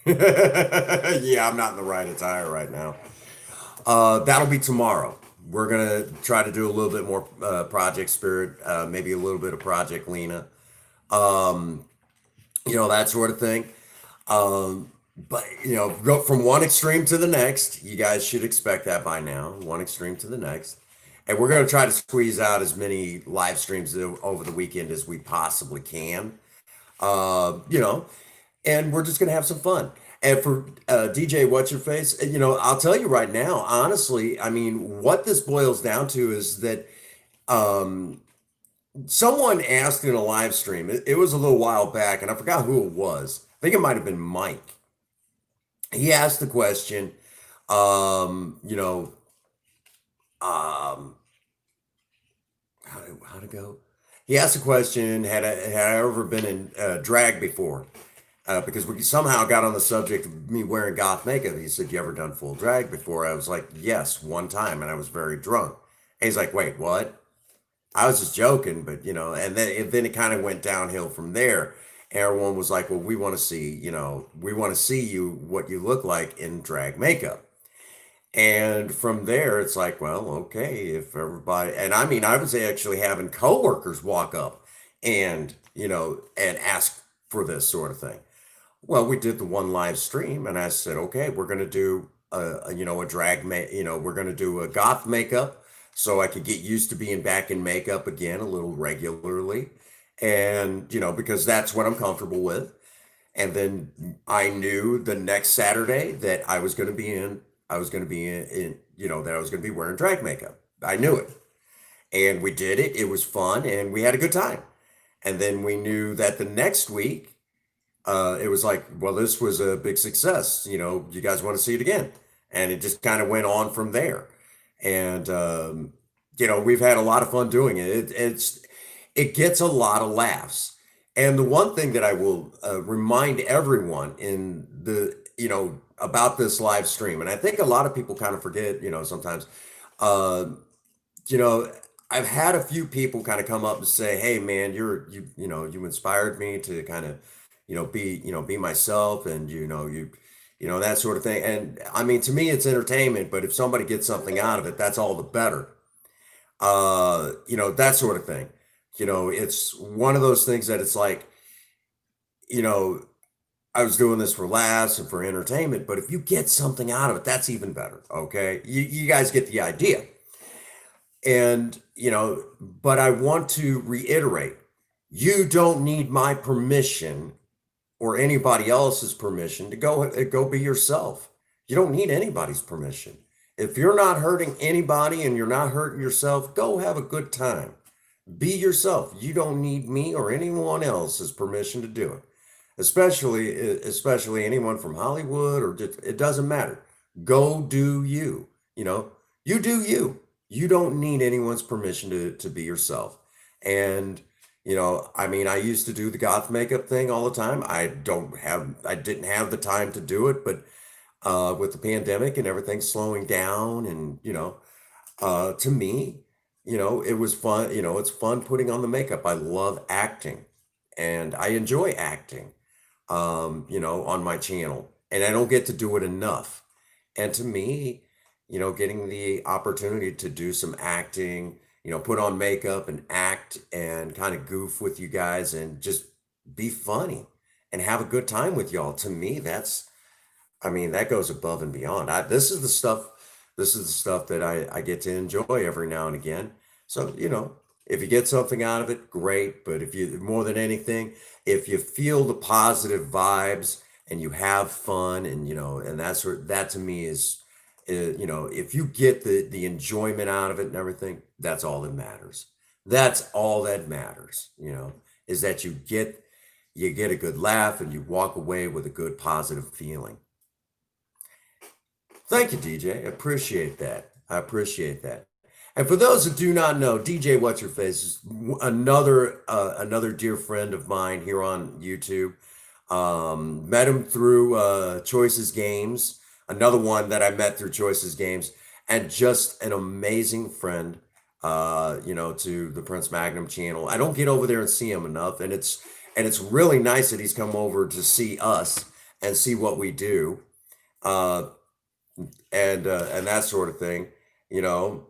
Yeah, I'm not in the right attire right now. That'll be tomorrow. We're gonna try to do a little bit more Project Spirit, maybe a little bit of Project Lena, um, that sort of thing. But go from one extreme to the next. You guys should expect that by now. One extreme to the next, And we're going to try to squeeze out as many live streams over the weekend as we possibly can. You know, and we're just going to have some fun. And for DJ What's Your Face, you know, I'll tell you right now, honestly, I mean, what this boils down to is that um, someone asked in a live stream, it was a little while back, and I forgot who it was. I think it might have been Mike. He asked the question, you know, um, how to go? He asked the question, had I ever been in drag before? Because we somehow got on the subject of me wearing goth makeup. He said, "You ever done full drag before?" I was like, "Yes, one time," and I was very drunk. And he's like, "Wait, what?" I was just joking, but you know, and then it kind of went downhill from there. Everyone was like, "Well, we want to see, you know, we want to see you what you look like in drag makeup." And from there, it's like, well, okay, if everybody, and I mean, I was actually having coworkers walk up and, you know, and ask for this sort of thing. Well, we did the one live stream, and I said, okay, we're going to do you know, a you know, we're going to do a goth makeup so I could get used to being back in makeup again a little regularly. And, you know, because that's what I'm comfortable with. And then I knew the next Saturday that I was going to be you know, that I was going to be wearing drag makeup. I knew it. And we did it. It was fun and we had a good time. And then we knew that the next week, it was like, well, this was a big success. You know, you guys want to see it again. And it just kind of went on from there. And, you know, we've had a lot of fun doing it. It gets a lot of laughs. And the one thing that I will remind everyone in the, you know, about this live stream, and I think a lot of people kind of forget, you know, sometimes, uh, you know, I've had a few people kind of come up and say, "Hey, man, you know, you inspired me to kind of, you know, be myself, and you know, that sort of thing." And I mean, to me, it's entertainment, but if somebody gets something out of it, that's all the better. You know, that sort of thing. You know, it's one of those things that it's like, you know, I was doing this for laughs and for entertainment, but if you get something out of it, that's even better. Okay. You guys get the idea. And, you know, but I want to reiterate, you don't need my permission or anybody else's permission to go be yourself. You don't need anybody's permission. If you're not hurting anybody and you're not hurting yourself, go have a good time. Be yourself. You don't need me or anyone else's permission to do it. Especially anyone from Hollywood or just, it doesn't matter. Go do you. You know, you do you. You don't need anyone's permission to be yourself. And you know, I mean, I used to do the goth makeup thing all the time. I didn't have the time to do it, but with the pandemic and everything slowing down, and you know, to me, you know, it was fun. You know, it's fun putting on the makeup. I love acting, and I enjoy acting. You know, on my channel, and I don't get to do it enough. And to me, you know, getting the opportunity to do some acting, you know, put on makeup and act and kind of goof with you guys and just be funny and have a good time with y'all. To me, I mean, that goes above and beyond. This is the stuff that I get to enjoy every now and again. So, you know, if you get something out of it, great. But if you, more than anything, if you feel the positive vibes and you have fun and, you know, and that to me is, you know, if you get the enjoyment out of it and everything, that's all that matters. That's all that matters, you know, is that you get a good laugh and you walk away with a good positive feeling. Thank you, DJ. I appreciate that. I appreciate that. And for those who do not know, DJ What's Your Face is another dear friend of mine here on YouTube. Met him through Choices Games, another one that I met through Choices Games, and just an amazing friend. You know, to the Prince Magnum channel. I don't get over there and see him enough, and it's really nice that he's come over to see us and see what we do. Uh, and that sort of thing, you know,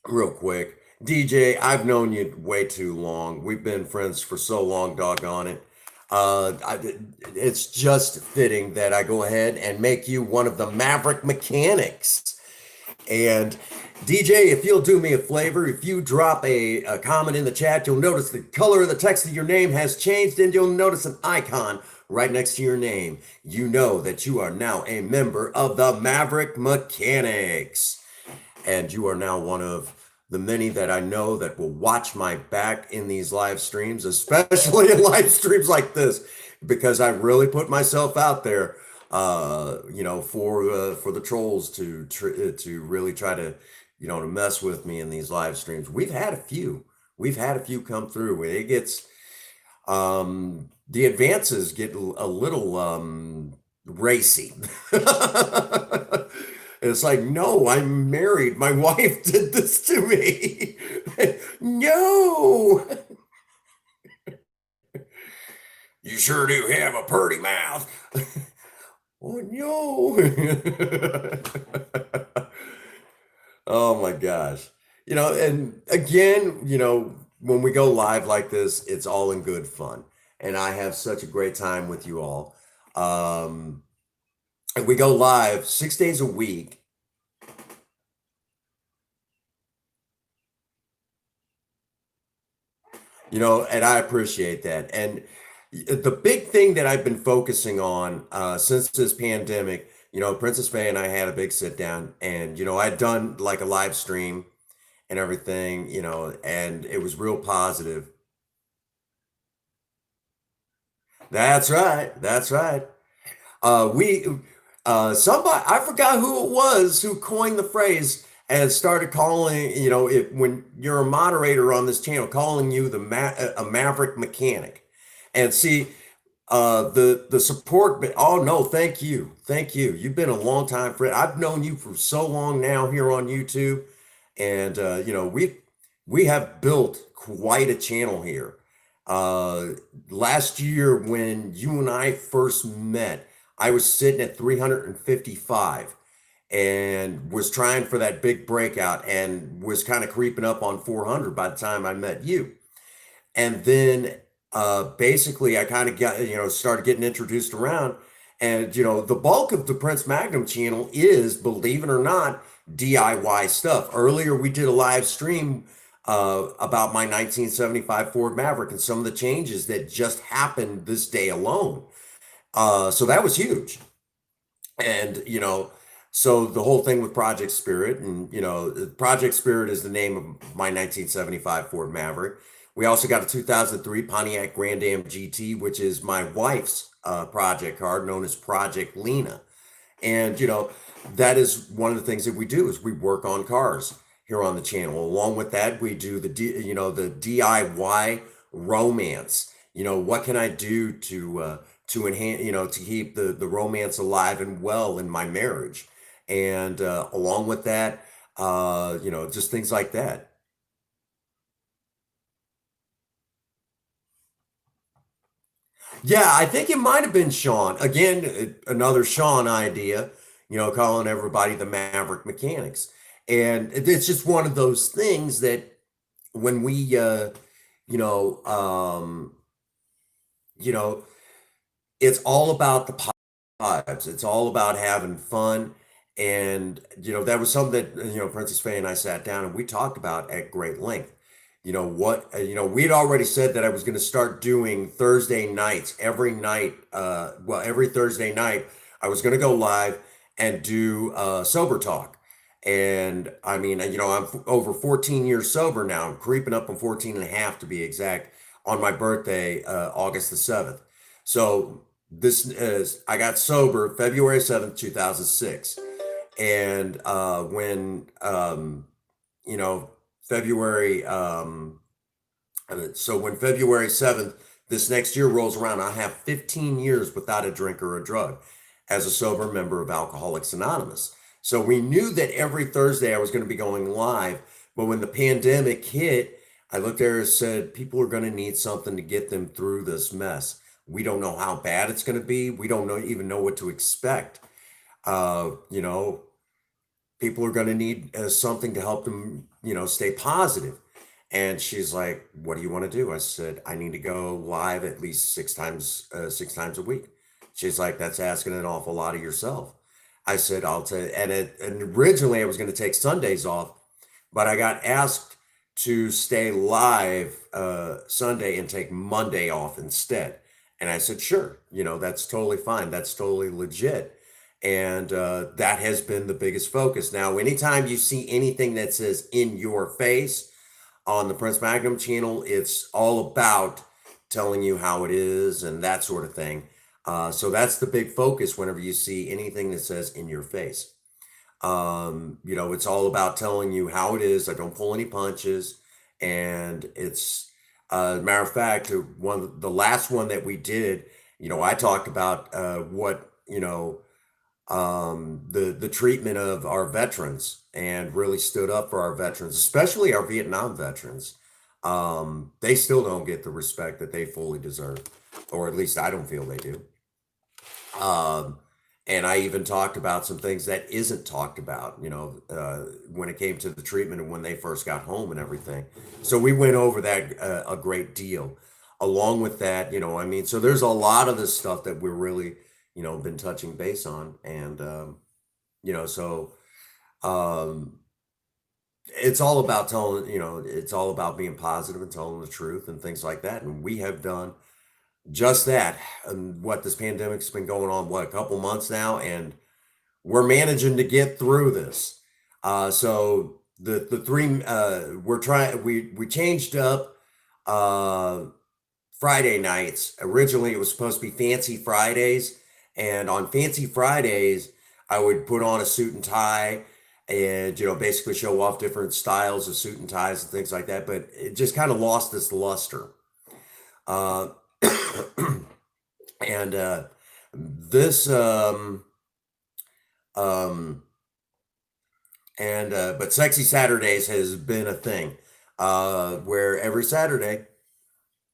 real quick. DJ, I've known you way too long. We've been friends for so long, doggone it. It's just fitting that I go ahead and make you one of the Maverick mechanics. And DJ, if you'll do me a favor, if you drop a comment in the chat, you'll notice the color of the text of your name has changed and you'll notice an icon right next to your name. You know that you are now a member of the Maverick Mechanics. And you are now one of the many that I know that will watch my back in these live streams, especially in live streams like this, because I really put myself out there, for the trolls to really try to, to mess with me in these live streams. We've had a few come through. It gets the advances get a little racy. It's like, no, I'm married. My wife did this to me. No. You sure do have a pretty mouth. Oh, no. Oh, my gosh. And again, when we go live like this, it's all in good fun. And I have such a great time with you all. And we go live 6 days a week. And I appreciate that. And the big thing that I've been focusing on since this pandemic, Princess Faye and I had a big sit down, and I'd done like a live stream and everything, and it was real positive. That's right. That's right. We somebody, I forgot who it was who coined the phrase and started calling, if when you're a moderator on this channel, calling you a maverick mechanic. And see, the support, but oh no, thank you. You've been a long time friend. I've known you for so long now here on YouTube, and we have built quite a channel here. Last year when you and I first met, I was sitting at 355 and was trying for that big breakout and was kind of creeping up on 400 by the time I met you. And then basically I kind of got, started getting introduced around. And, the bulk of the Prince Magnum channel is, believe it or not, DIY stuff. Earlier, we did a live stream about my 1975 Ford Maverick and some of the changes that just happened this day alone. So that was huge. And, so the whole thing with Project Spirit, and, Project Spirit is the name of my 1975 Ford Maverick. We also got a 2003 Pontiac Grand Am GT, which is my wife's project car, known as Project Lena. And, that is one of the things that we do is we work on cars here on the channel. Along with that, we do the DIY romance. What can I do to enhance, to keep the romance alive and well in my marriage? And along with that, just things like that. Yeah, I think it might have been Sean. Again, another Sean idea, calling everybody the Maverick Mechanics. And it's just one of those things that when we, you know, um, you know, it's all about the vibes. It's all about having fun. And, that was something that, Princess Faye and I sat down and we talked about at great length. We'd already said that I was going to start doing Thursday nights every night. Every Thursday night, I was going to go live and do sober talk. And I mean, I'm over 14 years sober now. I'm creeping up on 14 and a half to be exact on my birthday, August the 7th. So this is, I got sober February 7th, 2006. And when, you know, February, so when February 7th, this next year rolls around, I have 15 years without a drink or a drug as a sober member of Alcoholics Anonymous. So we knew that every Thursday I was going to be going live. But when the pandemic hit, I looked there and said, people are going to need something to get them through this mess. We don't know how bad it's going to be. We don't even know what to expect. You know, people are going to need something to help them, stay positive. And she's like, what do you want to do? I said, I need to go live at least six times a week. She's like, that's asking an awful lot of yourself. I said, I'll take, and originally I was going to take Sundays off, but I got asked to stay live Sunday and take Monday off instead. And I said, sure, that's totally fine. That's totally legit. And that has been the biggest focus. Now, anytime you see anything that says in your face on the Prince Magnum channel, it's all about telling you how it is and that sort of thing. So that's the big focus whenever you see anything that says in your face. It's all about telling you how it is. I don't pull any punches. And it's, matter of fact, the last one that we did, I talked about what, the treatment of our veterans and really stood up for our veterans, especially our Vietnam veterans. They still don't get the respect that they fully deserve, or at least I don't feel they do. Um, and I even talked about some things that isn't talked about, when it came to the treatment and when they first got home and everything. So we went over that a great deal. Along with that, so there's a lot of this stuff that we're really, been touching base on. And, so um, it's all about telling, it's all about being positive and telling the truth and things like that. And we have done just that. And what this pandemic's been going on, what, a couple months now, and we're managing to get through this. So the three we're trying we changed up uh, Friday nights. Originally, it was supposed to be Fancy Fridays, and on Fancy Fridays, I would put on a suit and tie. And basically show off different styles of suit and ties and things like that, but it just kind of lost its luster. Uh, and this um and but Sexy Saturdays has been a thing, where every Saturday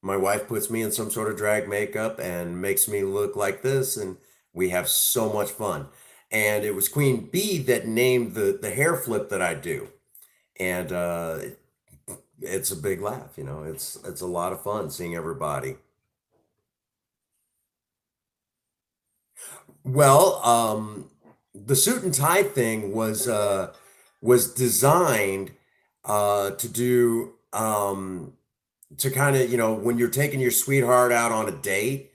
my wife puts me in some sort of drag makeup and makes me look like this, and we have so much fun. And it was Queen Bee that named the hair flip that I do. And it's a big laugh, it's a lot of fun seeing everybody. Well, the suit and tie thing was designed to do, to kind of, when you're taking your sweetheart out on a date,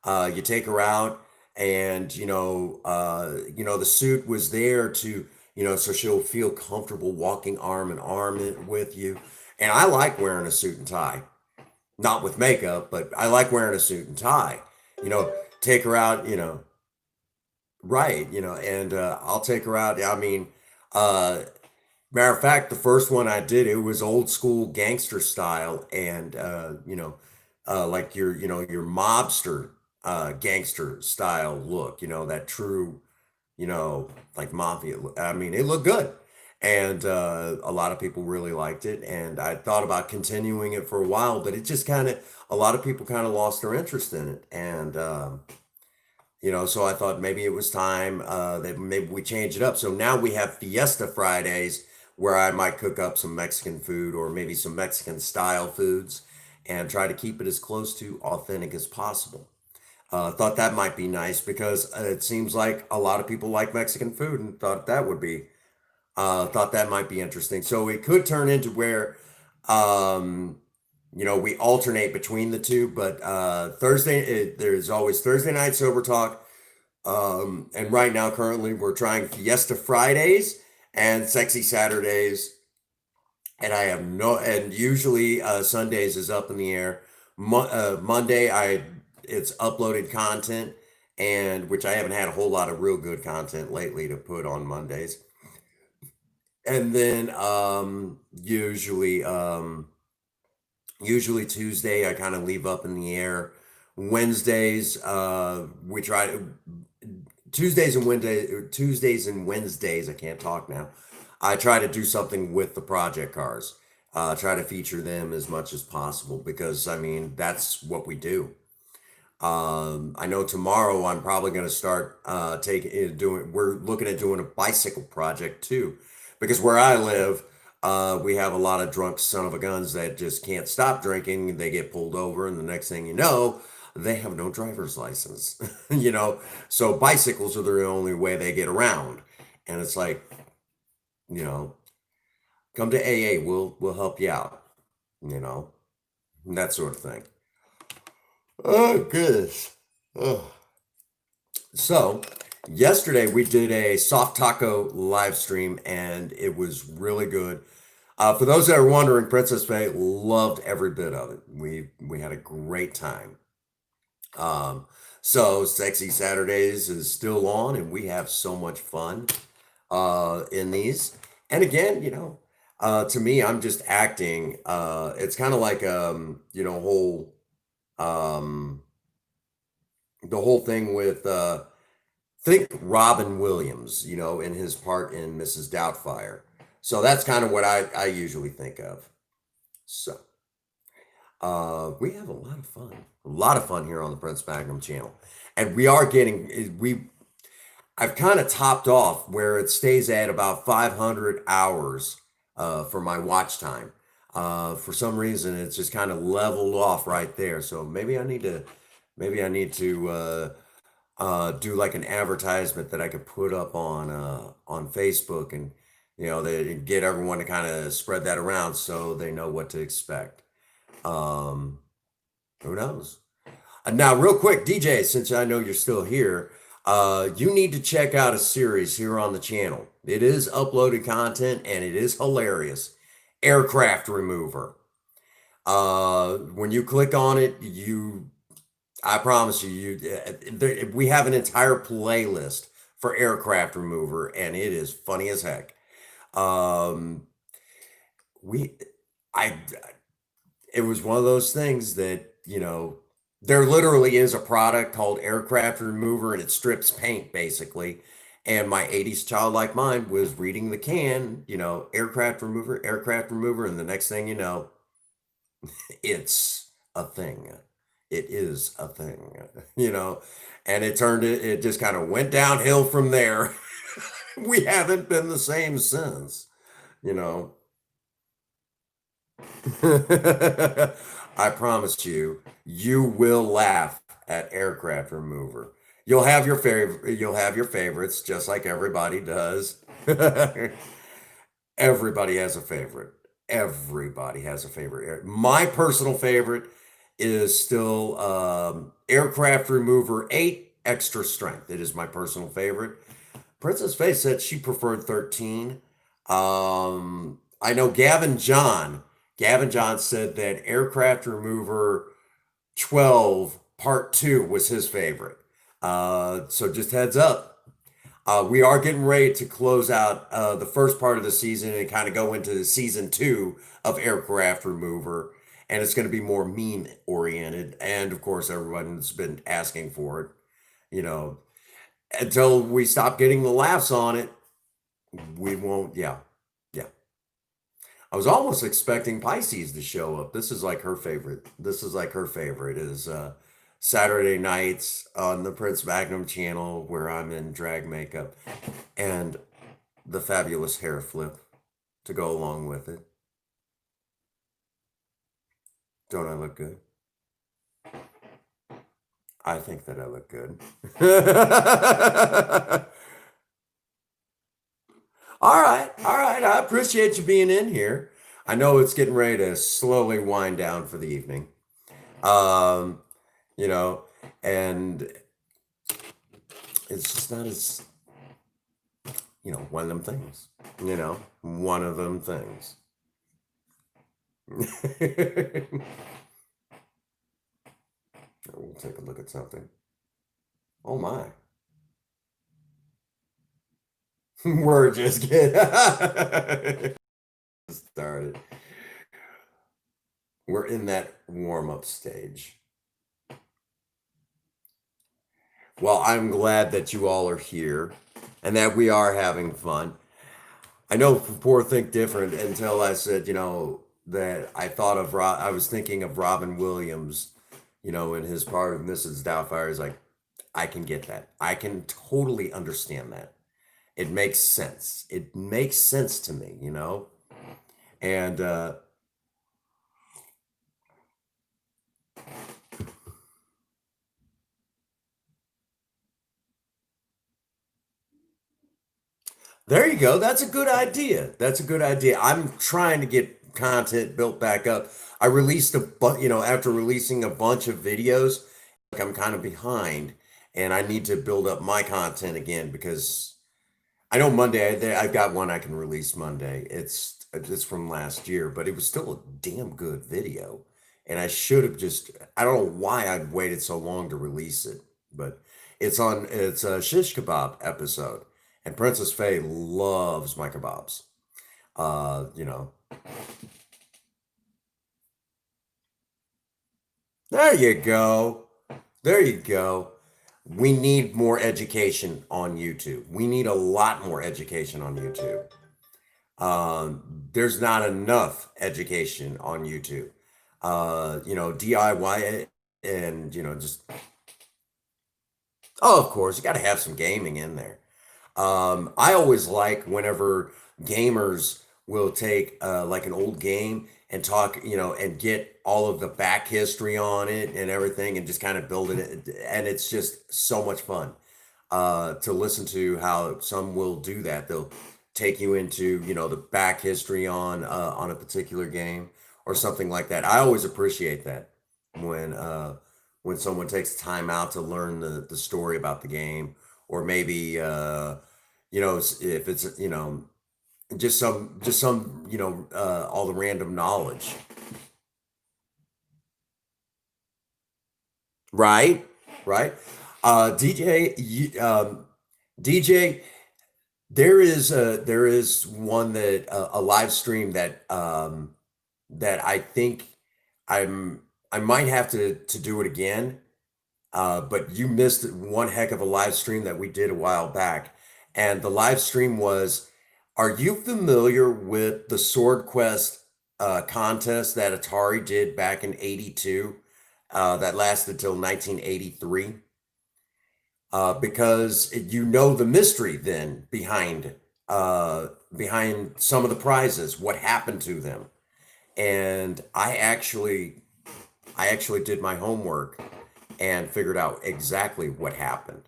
you take her out, and the suit was there to, so she'll feel comfortable walking arm in arm with you. And I like wearing a suit and tie, not with makeup, but I like wearing a suit and tie. You know, take her out, right, and I'll take her out. I mean, uh, matter of fact, the first one I did, it was old school gangster style, and like your mobster gangster style look, that true, like mafia. I mean, it looked good, and a lot of people really liked it, and I thought about continuing it for a while, but it just kind of a lot of people kind of lost their interest in it, and so I thought maybe it was time that maybe we change it up. So now we have Fiesta Fridays where I might cook up some Mexican food or maybe some Mexican style foods and try to keep it as close to authentic as possible. Thought that might be nice because it seems like a lot of people like Mexican food, and thought that might be interesting. So it could turn into where um, we alternate between the two, but there's always Thursday night sober talk. And right now, currently, we're trying Fiesta Fridays and Sexy Saturdays. And and usually Sundays is up in the air. Monday, it's uploaded content, and which I haven't had a whole lot of real good content lately to put on Mondays. And then usually Tuesday, I kind of leave up in the air. Wednesdays, we try Tuesdays and Wednesdays. I can't talk now. I try to do something with the project cars. Try to feature them as much as possible because I mean that's what we do. I know tomorrow I'm probably going to start taking doing. We're looking at doing a bicycle project too, because where I live, we have a lot of drunk son of a guns that just can't stop drinking. They get pulled over, and the next thing you know, they have no driver's license, you know, so bicycles are the only way they get around. And it's like, you know, come to AA, we'll help you out, you know, that sort of thing. Oh, goodness. Oh. So, yesterday we did a soft taco live stream and it was really good. For those that are wondering, Princess Faye loved every bit of it. We had a great time. Um, so Sexy Saturdays is still on, and we have so much fun in these. And again, to me, I'm just acting. It's kind of like um, the whole thing with think Robin Williams, in his part in Mrs. Doubtfire. So that's kind of what I usually think of. So we have a lot of fun here on the Prince Magnum channel, and we are getting we. I've kind of topped off where it stays at about 500 hours for my watch time. For some reason, it's just kind of leveled off right there. So maybe I need to do like an advertisement that I could put up on Facebook, and they get everyone to kind of spread that around so they know what to expect. Um, who knows? Now, real quick, DJ, since I know you're still here, you need to check out a series here on the channel. It is uploaded content and it is hilarious. Aircraft Remover. When you click on it, I promise we have an entire playlist for Aircraft Remover, and it is funny as heck. Um, we, I, it was one of those things that, there literally is a product called Aircraft Remover, and it strips paint basically. And my 80s childlike mind was reading the can, Aircraft Remover, and the next thing you know, it's a thing. It is a thing, and it just kind of went downhill from there. We haven't been the same since, you know. I promise you, you will laugh at Aircraft Remover. You'll have your favorites, just like everybody does. Everybody has a favorite. Everybody has a favorite. My personal favorite is still Aircraft Remover 8 Extra Strength. It is my personal favorite. Princess Faye said she preferred 13. I know Gavin John said that Aircraft Remover 12 Part 2 was his favorite. So just heads up. We are getting ready to close out the first part of the season and kind of go into season 2 of Aircraft Remover. And it's going to be more meme oriented. And of course, everyone's been asking for it. Until we stop getting the laughs on it, we won't. Yeah. Yeah. I was almost expecting Pisces to show up. This is like her favorite. This is like her favorite is Saturday nights on the Prince Magnum channel where I'm in drag makeup and the fabulous hair flip to go along with it. Don't I look good? I think that I look good. All right, all right. I appreciate you being in here. I know it's getting ready to slowly wind down for the evening. Um, you know, and it's just not as, one of them things, one of them things. We'll take a look at something. Oh my. We're just getting started. We're in that warm-up stage. Well, I'm glad that you all are here and that we are having fun. I know Poor Think Different until I said, that I was thinking of Robin Williams, in his part of Mrs. Doubtfire. Is like, I can get that. I can totally understand that. It makes sense. It makes sense to me, And There you go. That's a good idea. That's a good idea. I'm trying to get content built back up. I released after releasing a bunch of videos, like I'm kind of behind, and I need to build up my content again because I know Monday I've got one I can release Monday. It's from last year, but it was still a damn good video, and I should have just I don't know why I've waited so long to release it, but it's a shish kebab episode, and Princess Faye loves my kebabs. You know, there you go. There you go. We need more education on YouTube. We need a lot more education on YouTube. There's not enough education on YouTube. DIY it and, just, oh, of course, you got to have some gaming in there. I always like whenever gamers will take like an old game and talk, and get all of the back history on it and everything and just kind of build it. And it's just so much fun to listen to how some will do that. They'll take you into, the back history on a particular game or something like that. I always appreciate that when when someone takes time out to learn the story about the game, or maybe if it's just some all the random knowledge. Right, right. DJ, DJ, there is one that a live stream that I think I might have to do it again. But you missed one heck of a live stream that we did a while back, and the live stream was. Are you familiar with the Sword Quest contest that Atari did back in '82? That lasted till 1983, because you know the mystery then behind some of the prizes, what happened to them, and I actually did my homework and figured out exactly what happened,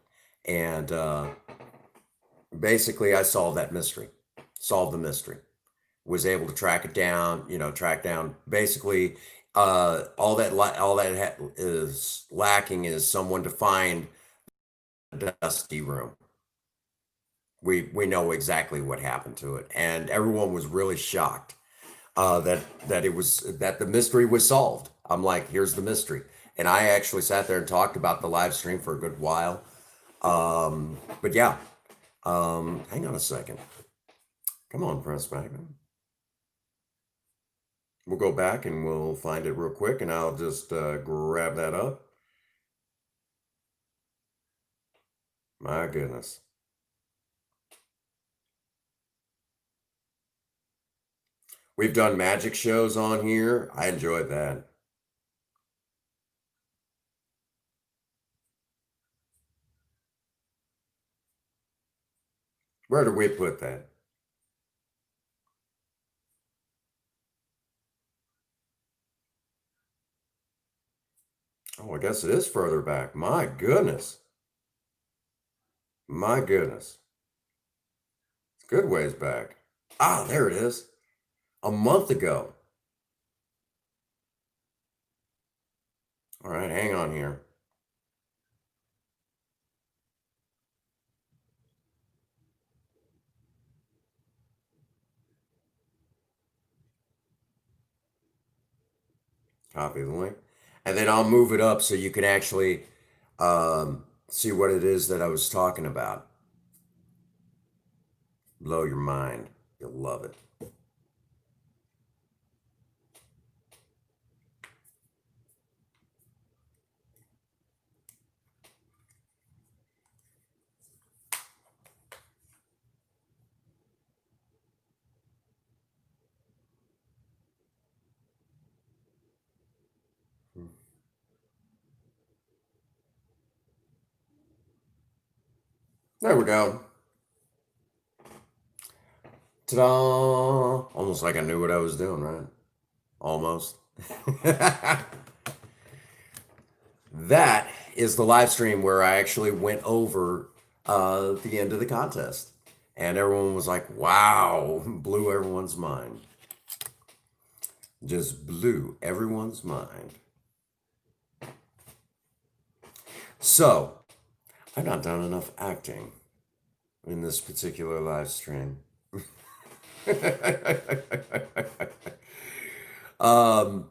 and basically I solved the mystery, was able to track it down, track down basically is lacking is someone to find the dusty room. We know exactly what happened to it, and everyone was really shocked that the mystery was solved. I'm like, here's the mystery, and I actually sat there and talked about the live stream for a good while. But yeah, hang on a second. Come on, Prince Magnum. We'll go back and we'll find it real quick, and I'll just grab that up. My goodness. We've done magic shows on here. I enjoyed that. Where did we put that? Oh, I guess it is further back. My goodness. My goodness. It's good ways back. Ah, there it is. A month ago. All right, hang on here. Copy the link. And then I'll move it up so you can actually see what it is that I was talking about. Blow your mind. You'll love it. There we go. Ta-da! Almost like I knew what I was doing, right? Almost. That is the live stream where I actually went over the end of the contest. And everyone was like, wow, blew everyone's mind. Just blew everyone's mind. So, I've not done enough acting in this particular live stream. um,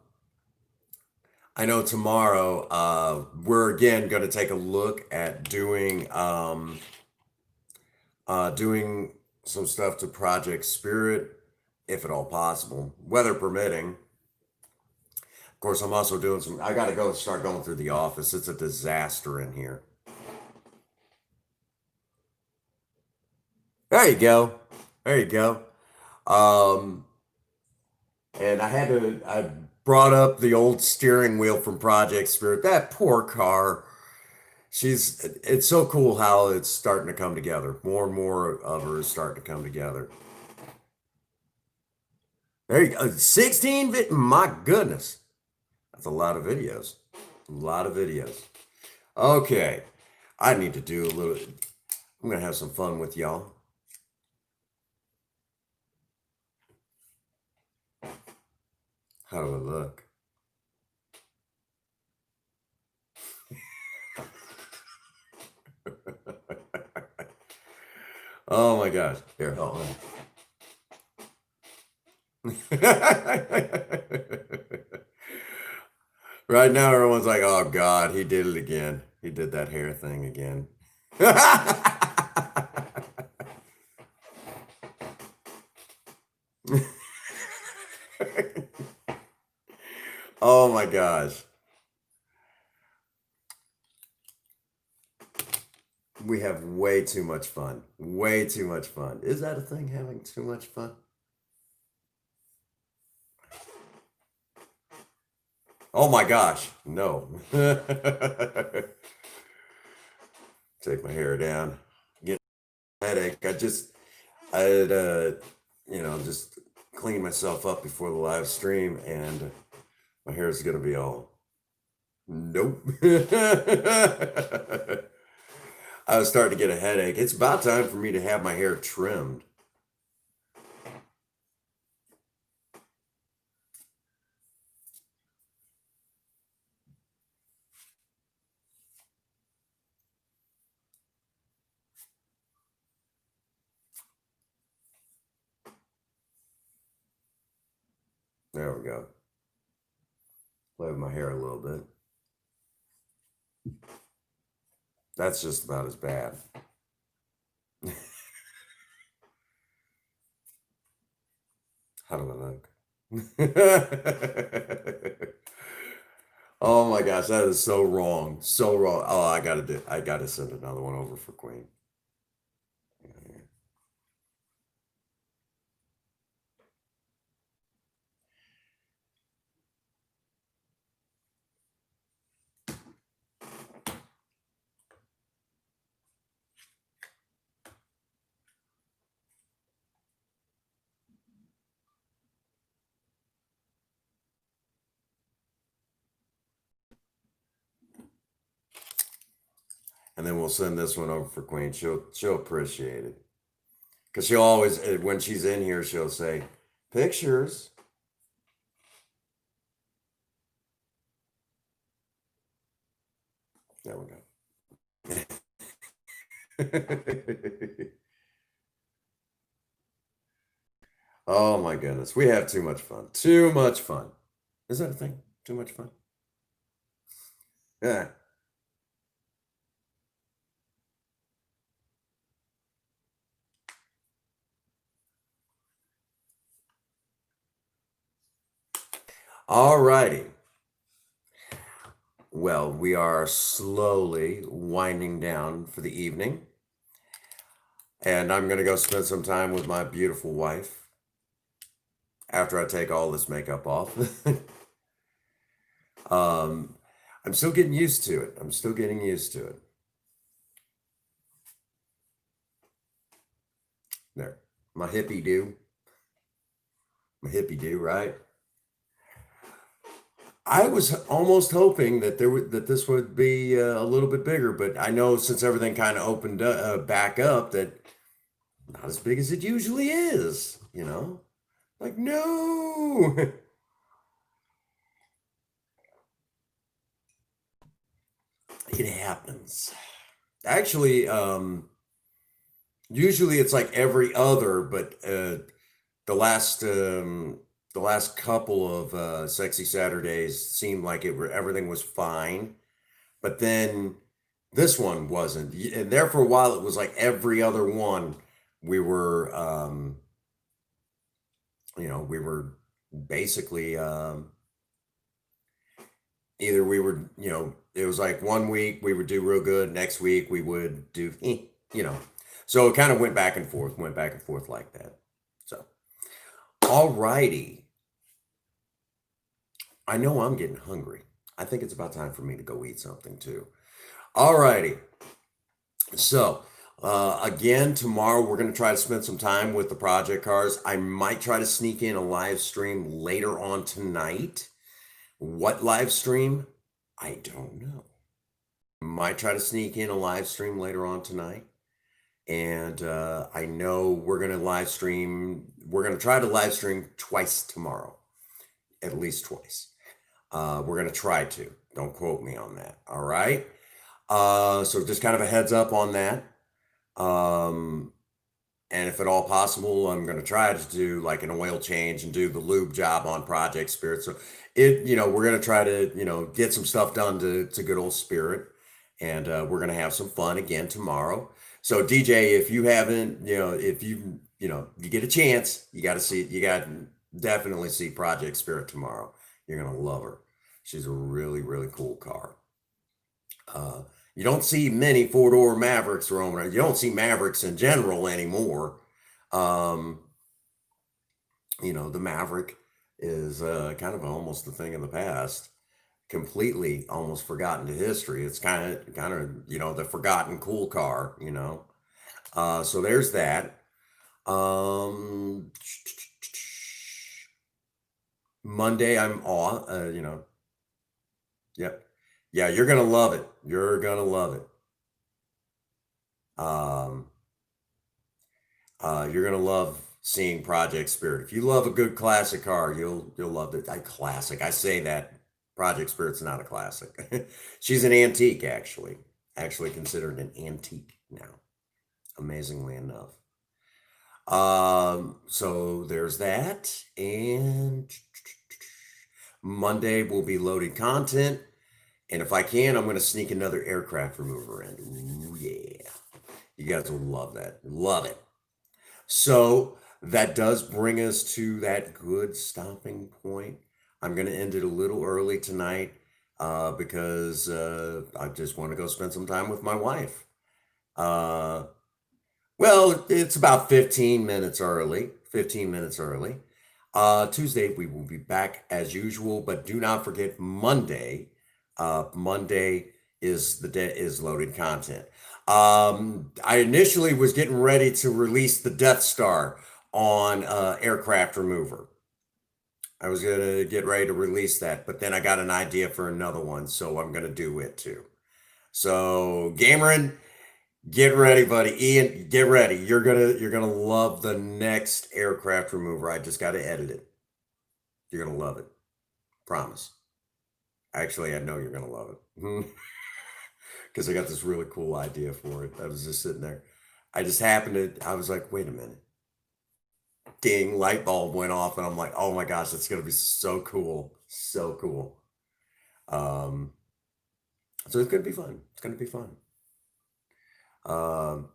I know tomorrow we're again going to take a look at doing some stuff to Project Spirit, if at all possible, weather permitting. Of course, I'm also doing some. I got to go start going through the office. It's a disaster in here. There you go. There you go. Um, and I brought up the old steering wheel from Project Spirit. That poor car. It's so cool how it's starting to come together. More and more of her is starting to come together. There you go. 16 my goodness. That's a lot of videos. A lot of videos. Okay. I need to do a little, I'm going to have some fun with y'all. How do I look? Oh my gosh. Here, hold on. Right now, everyone's like, oh God, he did it again. He did that hair thing again. Oh my gosh. We have way too much fun. Way too much fun. Is that a thing, having too much fun? Oh my gosh. No. Take my hair down. Get a headache. I had, just cleaned myself up before the live stream, and my hair is going to be all, nope. I was starting to get a headache. It's about time for me to have my hair trimmed. There we go. Play with my hair a little bit. That's just about as bad. How do I look? Oh my gosh, that is so wrong. So wrong. Oh, I gotta send another one over for Queen. And then we'll send this one over for Queen. She'll appreciate it. Because she'll always, when she's in here, she'll say, pictures. There we go. Oh my goodness. We have too much fun. Too much fun. Is that a thing? Too much fun? Yeah. All righty. Well, we are slowly winding down for the evening. And I'm going to go spend some time with my beautiful wife after I take all this makeup off. I'm still getting used to it. I'm still getting used to it. There. My hippie do. My hippie do, right? I was almost hoping that this would be a little bit bigger, but I know since everything kind of opened back up that not as big as it usually is, you know? Like, no. It happens. Actually, usually it's like every other, but the last couple of sexy Saturdays seemed like everything was fine, but then this one wasn't. And there for a while it was like every other one. We were, we were basically either we were, it was like one week we would do real good, next week we would do, you know. So it kind of went back and forth like that. So, all righty. I know I'm getting hungry. I think it's about time for me to go eat something too. All righty. So, again, tomorrow we're going to try to spend some time with the project cars. I might try to sneak in a live stream later on tonight. What live stream? I don't know. Might try to sneak in a live stream later on tonight. And I know we're going to we're going to try to live stream twice tomorrow, at least twice. We're going to try to. Don't quote me on that. All right. So just kind of a heads up on that. And if at all possible, I'm going to try to do like an oil change and do the lube job on Project Spirit. So we're going to try to, get some stuff done to good old Spirit. And we're going to have some fun again tomorrow. So DJ, if you haven't, if you get a chance, you got to definitely see Project Spirit tomorrow. You're going to love her. She's a really, really cool car. You don't see many four-door Mavericks roaming around. You don't see Mavericks in general anymore. Um, the Maverick is kind of almost a thing of the past, completely almost forgotten to history. It's kind of, the forgotten cool car, So there's that. Monday I'm off, Yep. Yeah, you're gonna love it. You're gonna love it. Um, you're gonna love seeing Project Spirit. If you love a good classic car, you'll love it. Classic. I say that Project Spirit's not a classic. She's an antique, actually. Actually considered an antique now, amazingly enough. So there's that, and Monday will be loaded content. And if I can, I'm going to sneak another aircraft remover in. Ooh, yeah. You guys will love that. Love it. So that does bring us to that good stopping point. I'm going to end it a little early tonight because I just want to go spend some time with my wife. Uh, well, it's about 15 minutes early. 15 minutes early. Tuesday, we will be back as usual, but do not forget Monday. Monday is the day is loaded content. I initially was getting ready to release the Death Star on aircraft remover. I was gonna get ready to release that, but then I got an idea for another one, so I'm gonna do it too. So, Gamerin, get ready, buddy. Ian, get ready. You're gonna love the next aircraft remover. I just got to edit it. You're gonna love it. Promise. Actually, I know you're gonna love it because I got this really cool idea for it. I was just sitting there. I just happened to. I was like, wait a minute. Ding! Light bulb went off, and I'm like, oh my gosh, it's gonna be so cool, so cool. Um, so it's gonna be fun. It's gonna be fun. Um,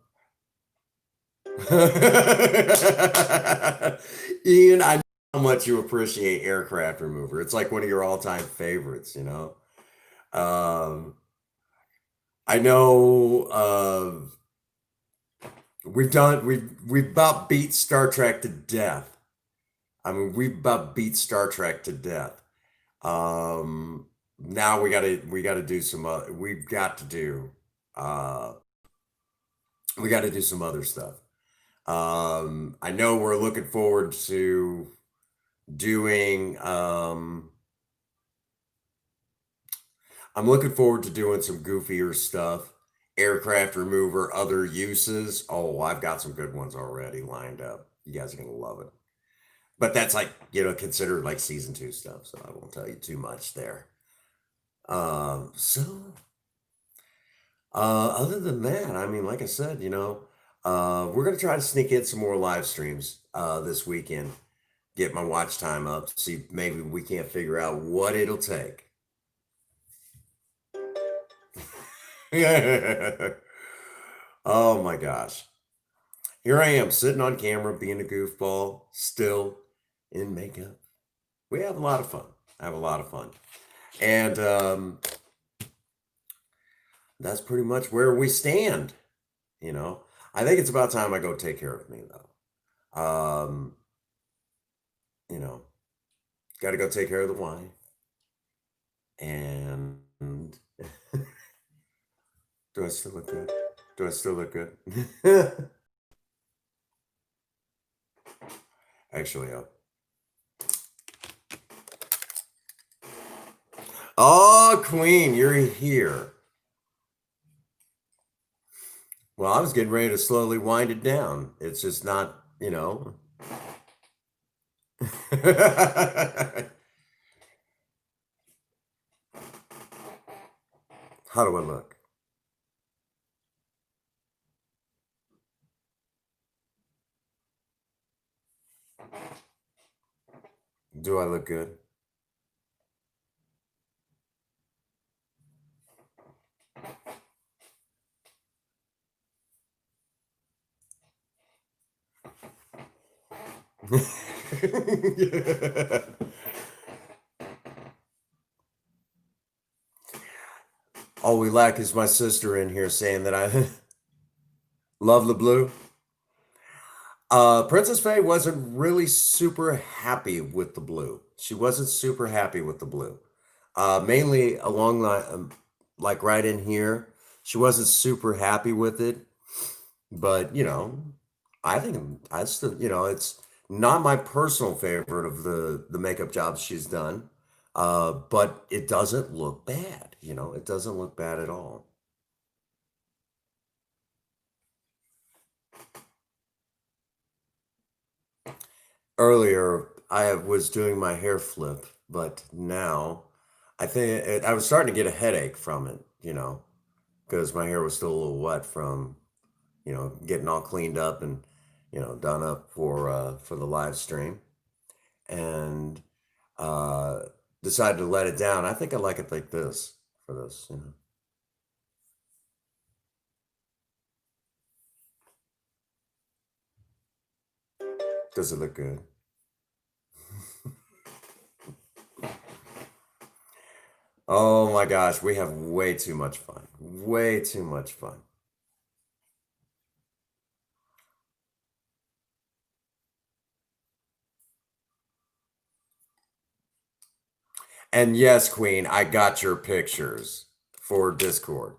Ian, I know how much you appreciate aircraft remover. It's like one of your all-time favorites. Um, I know we've about beat Star Trek to death. I mean, we've about beat Star Trek to death. Now we gotta do some other uh we gotta do some other stuff. I know we're looking forward to doing I'm looking forward to doing some goofier stuff aircraft remover, other uses. Oh, I've got some good ones already lined up. You guys are gonna love it. But that's like, considered like season 2 stuff, so I won't tell you too much there. So other than that, I mean, like I said, we're gonna try to sneak in some more live streams this weekend. Get my watch time up. See, maybe we can't figure out what it'll take. Oh my gosh. Here I am sitting on camera being a goofball, still in makeup. We have a lot of fun. I have a lot of fun. And that's pretty much where we stand. You know, I think it's about time I go take care of me, though. You know, got to go take care of the wife. And do I still look good? Do I still look good? Actually, oh, Queen, you're here. Well, I was getting ready to slowly wind it down. It's just not, How do I look? Do I look good? All we lack is my sister in here saying that I love the blue. Princess Faye wasn't really super happy with the blue. She wasn't super happy with the blue. Mainly along like right in here, she wasn't super happy with it. But I think I still, it's not my personal favorite of the makeup jobs she's done. But it doesn't look bad. It doesn't look bad at all. Earlier, I was doing my hair flip, but now I think I was starting to get a headache from it, because my hair was still a little wet from, getting all cleaned up and, done up for the live stream, and uh, decided to let it down. I think I like it like this for this. Does it look good? Oh my gosh, we have way too much fun. Way too much fun. And yes, Queen, I got your pictures for Discord.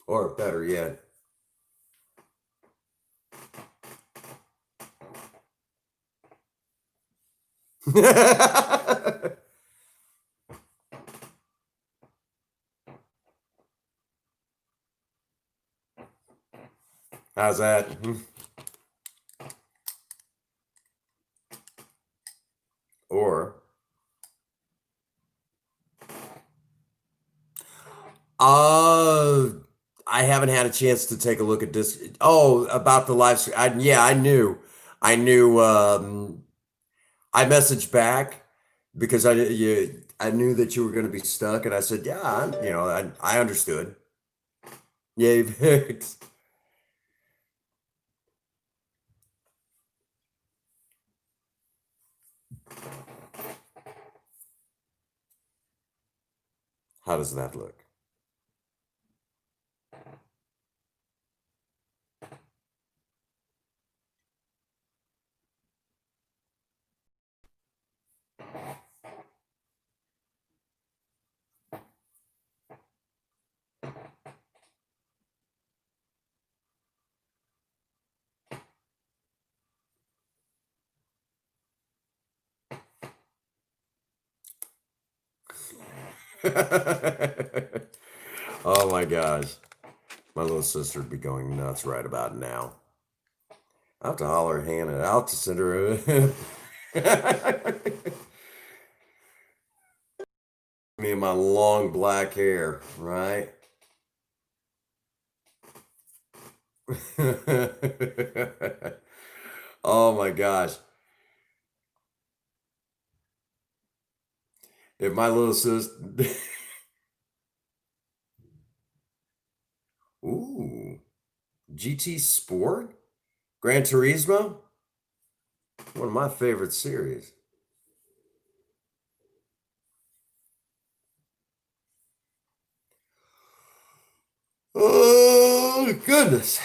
Or better yet, how's that? Or uh I haven't had a chance to take a look at this. Oh, about the live stream. Yeah, I knew. I knew I messaged back because I knew that you were going to be stuck, and I said, "Yeah, I understood." Yeah. How does that look? Oh my gosh. My little sister would be going nuts right about now. I'll have to holler at Hannah. I'll have to send her me and my long black hair, right? Oh my gosh. If my little sister Ooh, GT Sport? Gran Turismo? One of my favorite series. Oh goodness.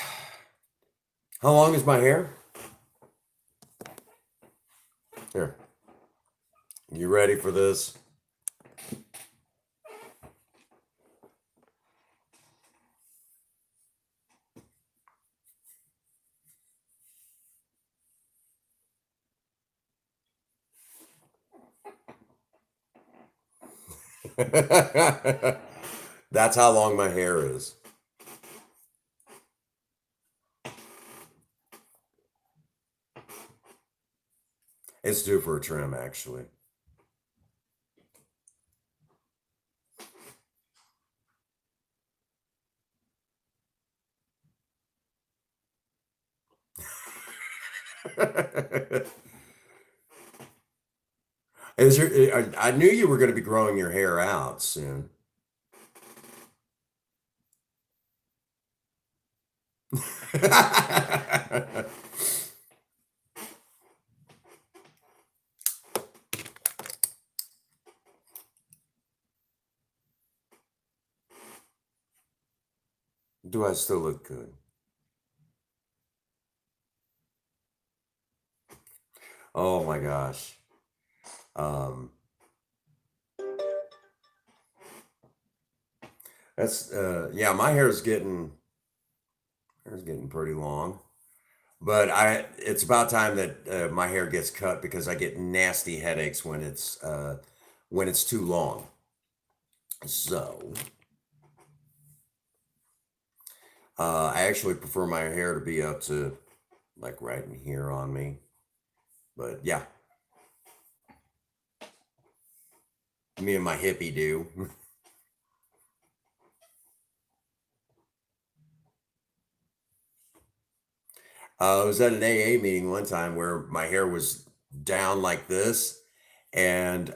How long is my hair? Here. You ready for this? That's how long my hair is. It's due for a trim, actually. Is I knew you were going to be growing your hair out soon. Do I still look good? Oh my gosh. Um, that's yeah, my hair's getting pretty long. But it's about time that my hair gets cut because I get nasty headaches when it's too long. So, I actually prefer my hair to be up to like right in here on me. But yeah, me and my hippie do. I was at an AA meeting one time where my hair was down like this, and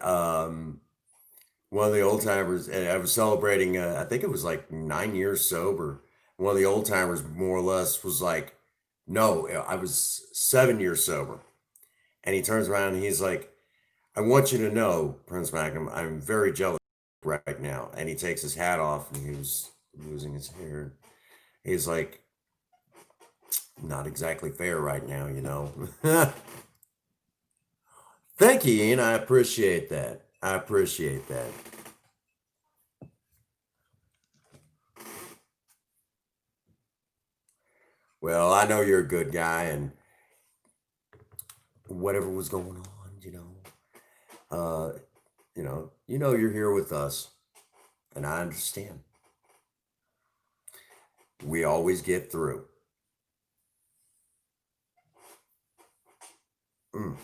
one of the old timers, and I was celebrating. I think it was like 9 years sober. One of the old timers, more or less, was like, "No, I was 7 years sober." And he turns around and he's like, "I want you to know, Prince Magnum, I'm very jealous right now." And he takes his hat off and he was losing his hair. He's like, "Not exactly fair right now, you know." Thank you, Ian. I appreciate that. I appreciate that. Well, I know you're a good guy, and whatever was going on, uh, you're here with us, and I understand. We always get through. Mm.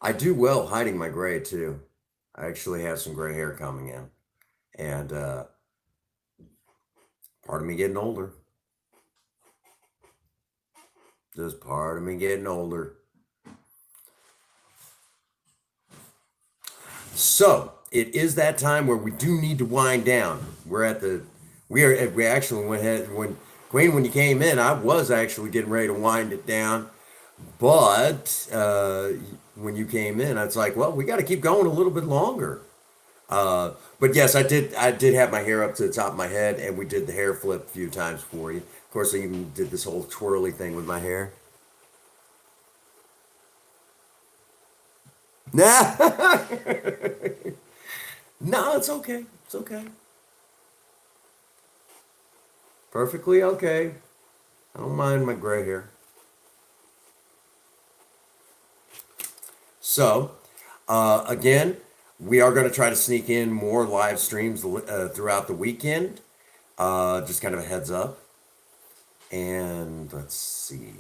I do well hiding my gray too. I actually have some gray hair coming in, and part of me getting older. Just part of me getting older. So it is that time where we do need to wind down. We actually went ahead when Queen, when you came in, I was actually getting ready to wind it down, but when you came in, it's like, well, we got to keep going a little bit longer. But yes, I did have my hair up to the top of my head, and we did the hair flip a few times for you. Of course, I even did this whole twirly thing with my hair. Nah, no, it's okay. It's okay. Perfectly okay. I don't mind my gray hair. So, again, we are going to try to sneak in more live streams throughout the weekend. Just kind of a heads up. And let's see.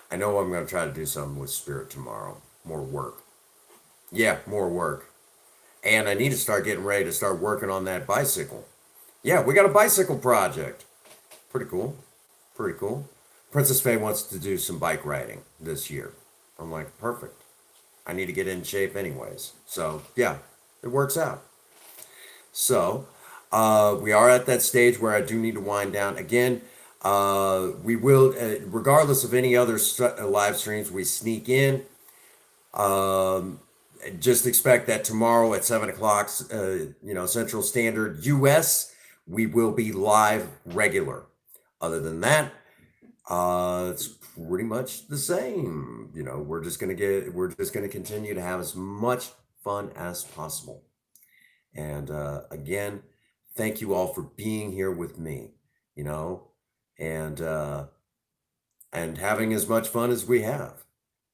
I know I'm going to try to do something with Spirit tomorrow. More work. Yeah, more work. And I need to start getting ready to start working on that bicycle. Yeah, we got a bicycle project. Pretty cool. Pretty cool. Princess Faye wants to do some bike riding this year. I'm like, perfect. I need to get in shape anyways. So, yeah, it works out. So, we are at that stage where I do need to wind down. Again, we will, regardless of any other live streams we sneak in, um, just expect that tomorrow at 7 o'clock, Central Standard US, we will be live regular. Other than that, it's pretty much the same. We're just gonna continue to have as much fun as possible. And again, thank you all for being here with me, you know, and uh, and having as much fun as we have.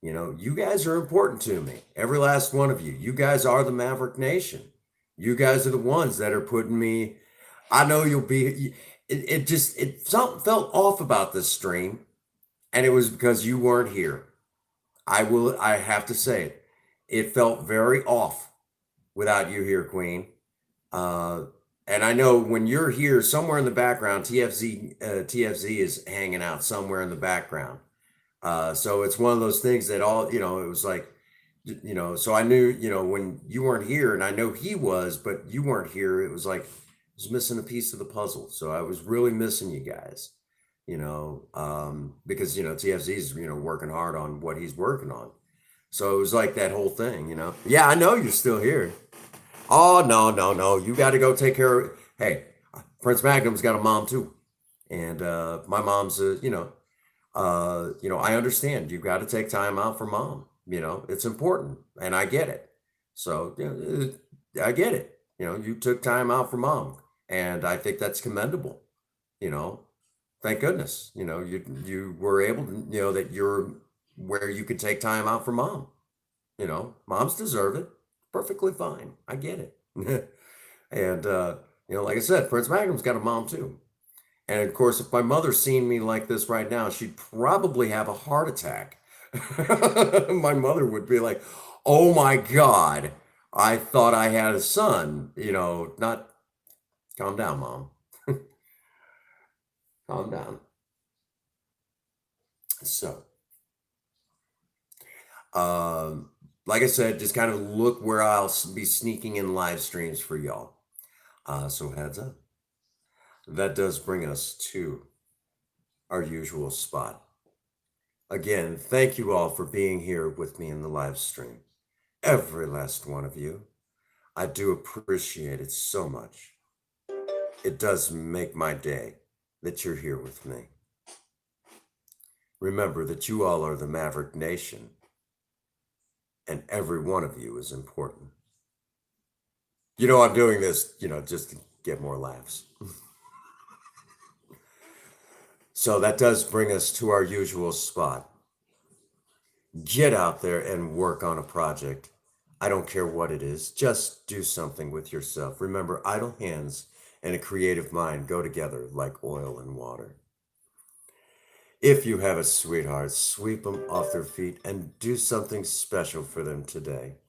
You guys are important to me. Every last one of you. You guys are the Maverick Nation. You guys are the ones that are putting me. I know you'll be. Something felt off about this stream, and it was because you weren't here. I have to say it. It felt very off without you here, Queen. Uh, and I know when you're here, somewhere in the background, TFZ is hanging out somewhere in the background. So it's one of those things that it was like, so I knew, when you weren't here, and I know he was, but you weren't here, it was like, I was missing a piece of the puzzle. So I was really missing you guys, because, TFZ is, working hard on what he's working on. So it was like that whole thing. Yeah, I know you're still here. Oh, no, no, no. You got to go take care of. Hey, Prince Magnum's got a mom too. And my mom's, I understand. You've got to take time out for mom. It's important, and I get it. So, I get it. You took time out for mom, and I think that's commendable. You know, thank goodness. You were able to. That you're where you could take time out for mom. Moms deserve it. Perfectly fine. I get it. And like I said, Prince Magnum's got a mom too. And of course, if my mother's seen me like this right now, she'd probably have a heart attack. My mother would be like, "Oh my God, I thought I had a son." Not calm down, mom. Calm down. So, like I said, just kind of look where I'll be sneaking in live streams for y'all. So heads up. That does bring us to our usual spot. Again, thank you all for being here with me in the live stream. Every last one of you. I do appreciate it so much. It does make my day that you're here with me. Remember that you all are the Maverick Nation, and every one of you is important. I'm doing this, just to get more laughs. So that does bring us to our usual spot. Get out there and work on a project. I don't care what it is. Just do something with yourself. Remember, idle hands and a creative mind go together like oil and water. If you have a sweetheart, sweep them off their feet and do something special for them today.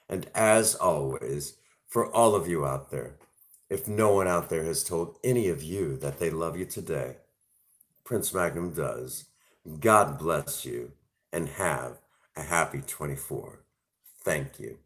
And as always, for all of you out there, if no one out there has told any of you that they love you today, Prince Magnum does. God bless you and have a happy 24. Thank you.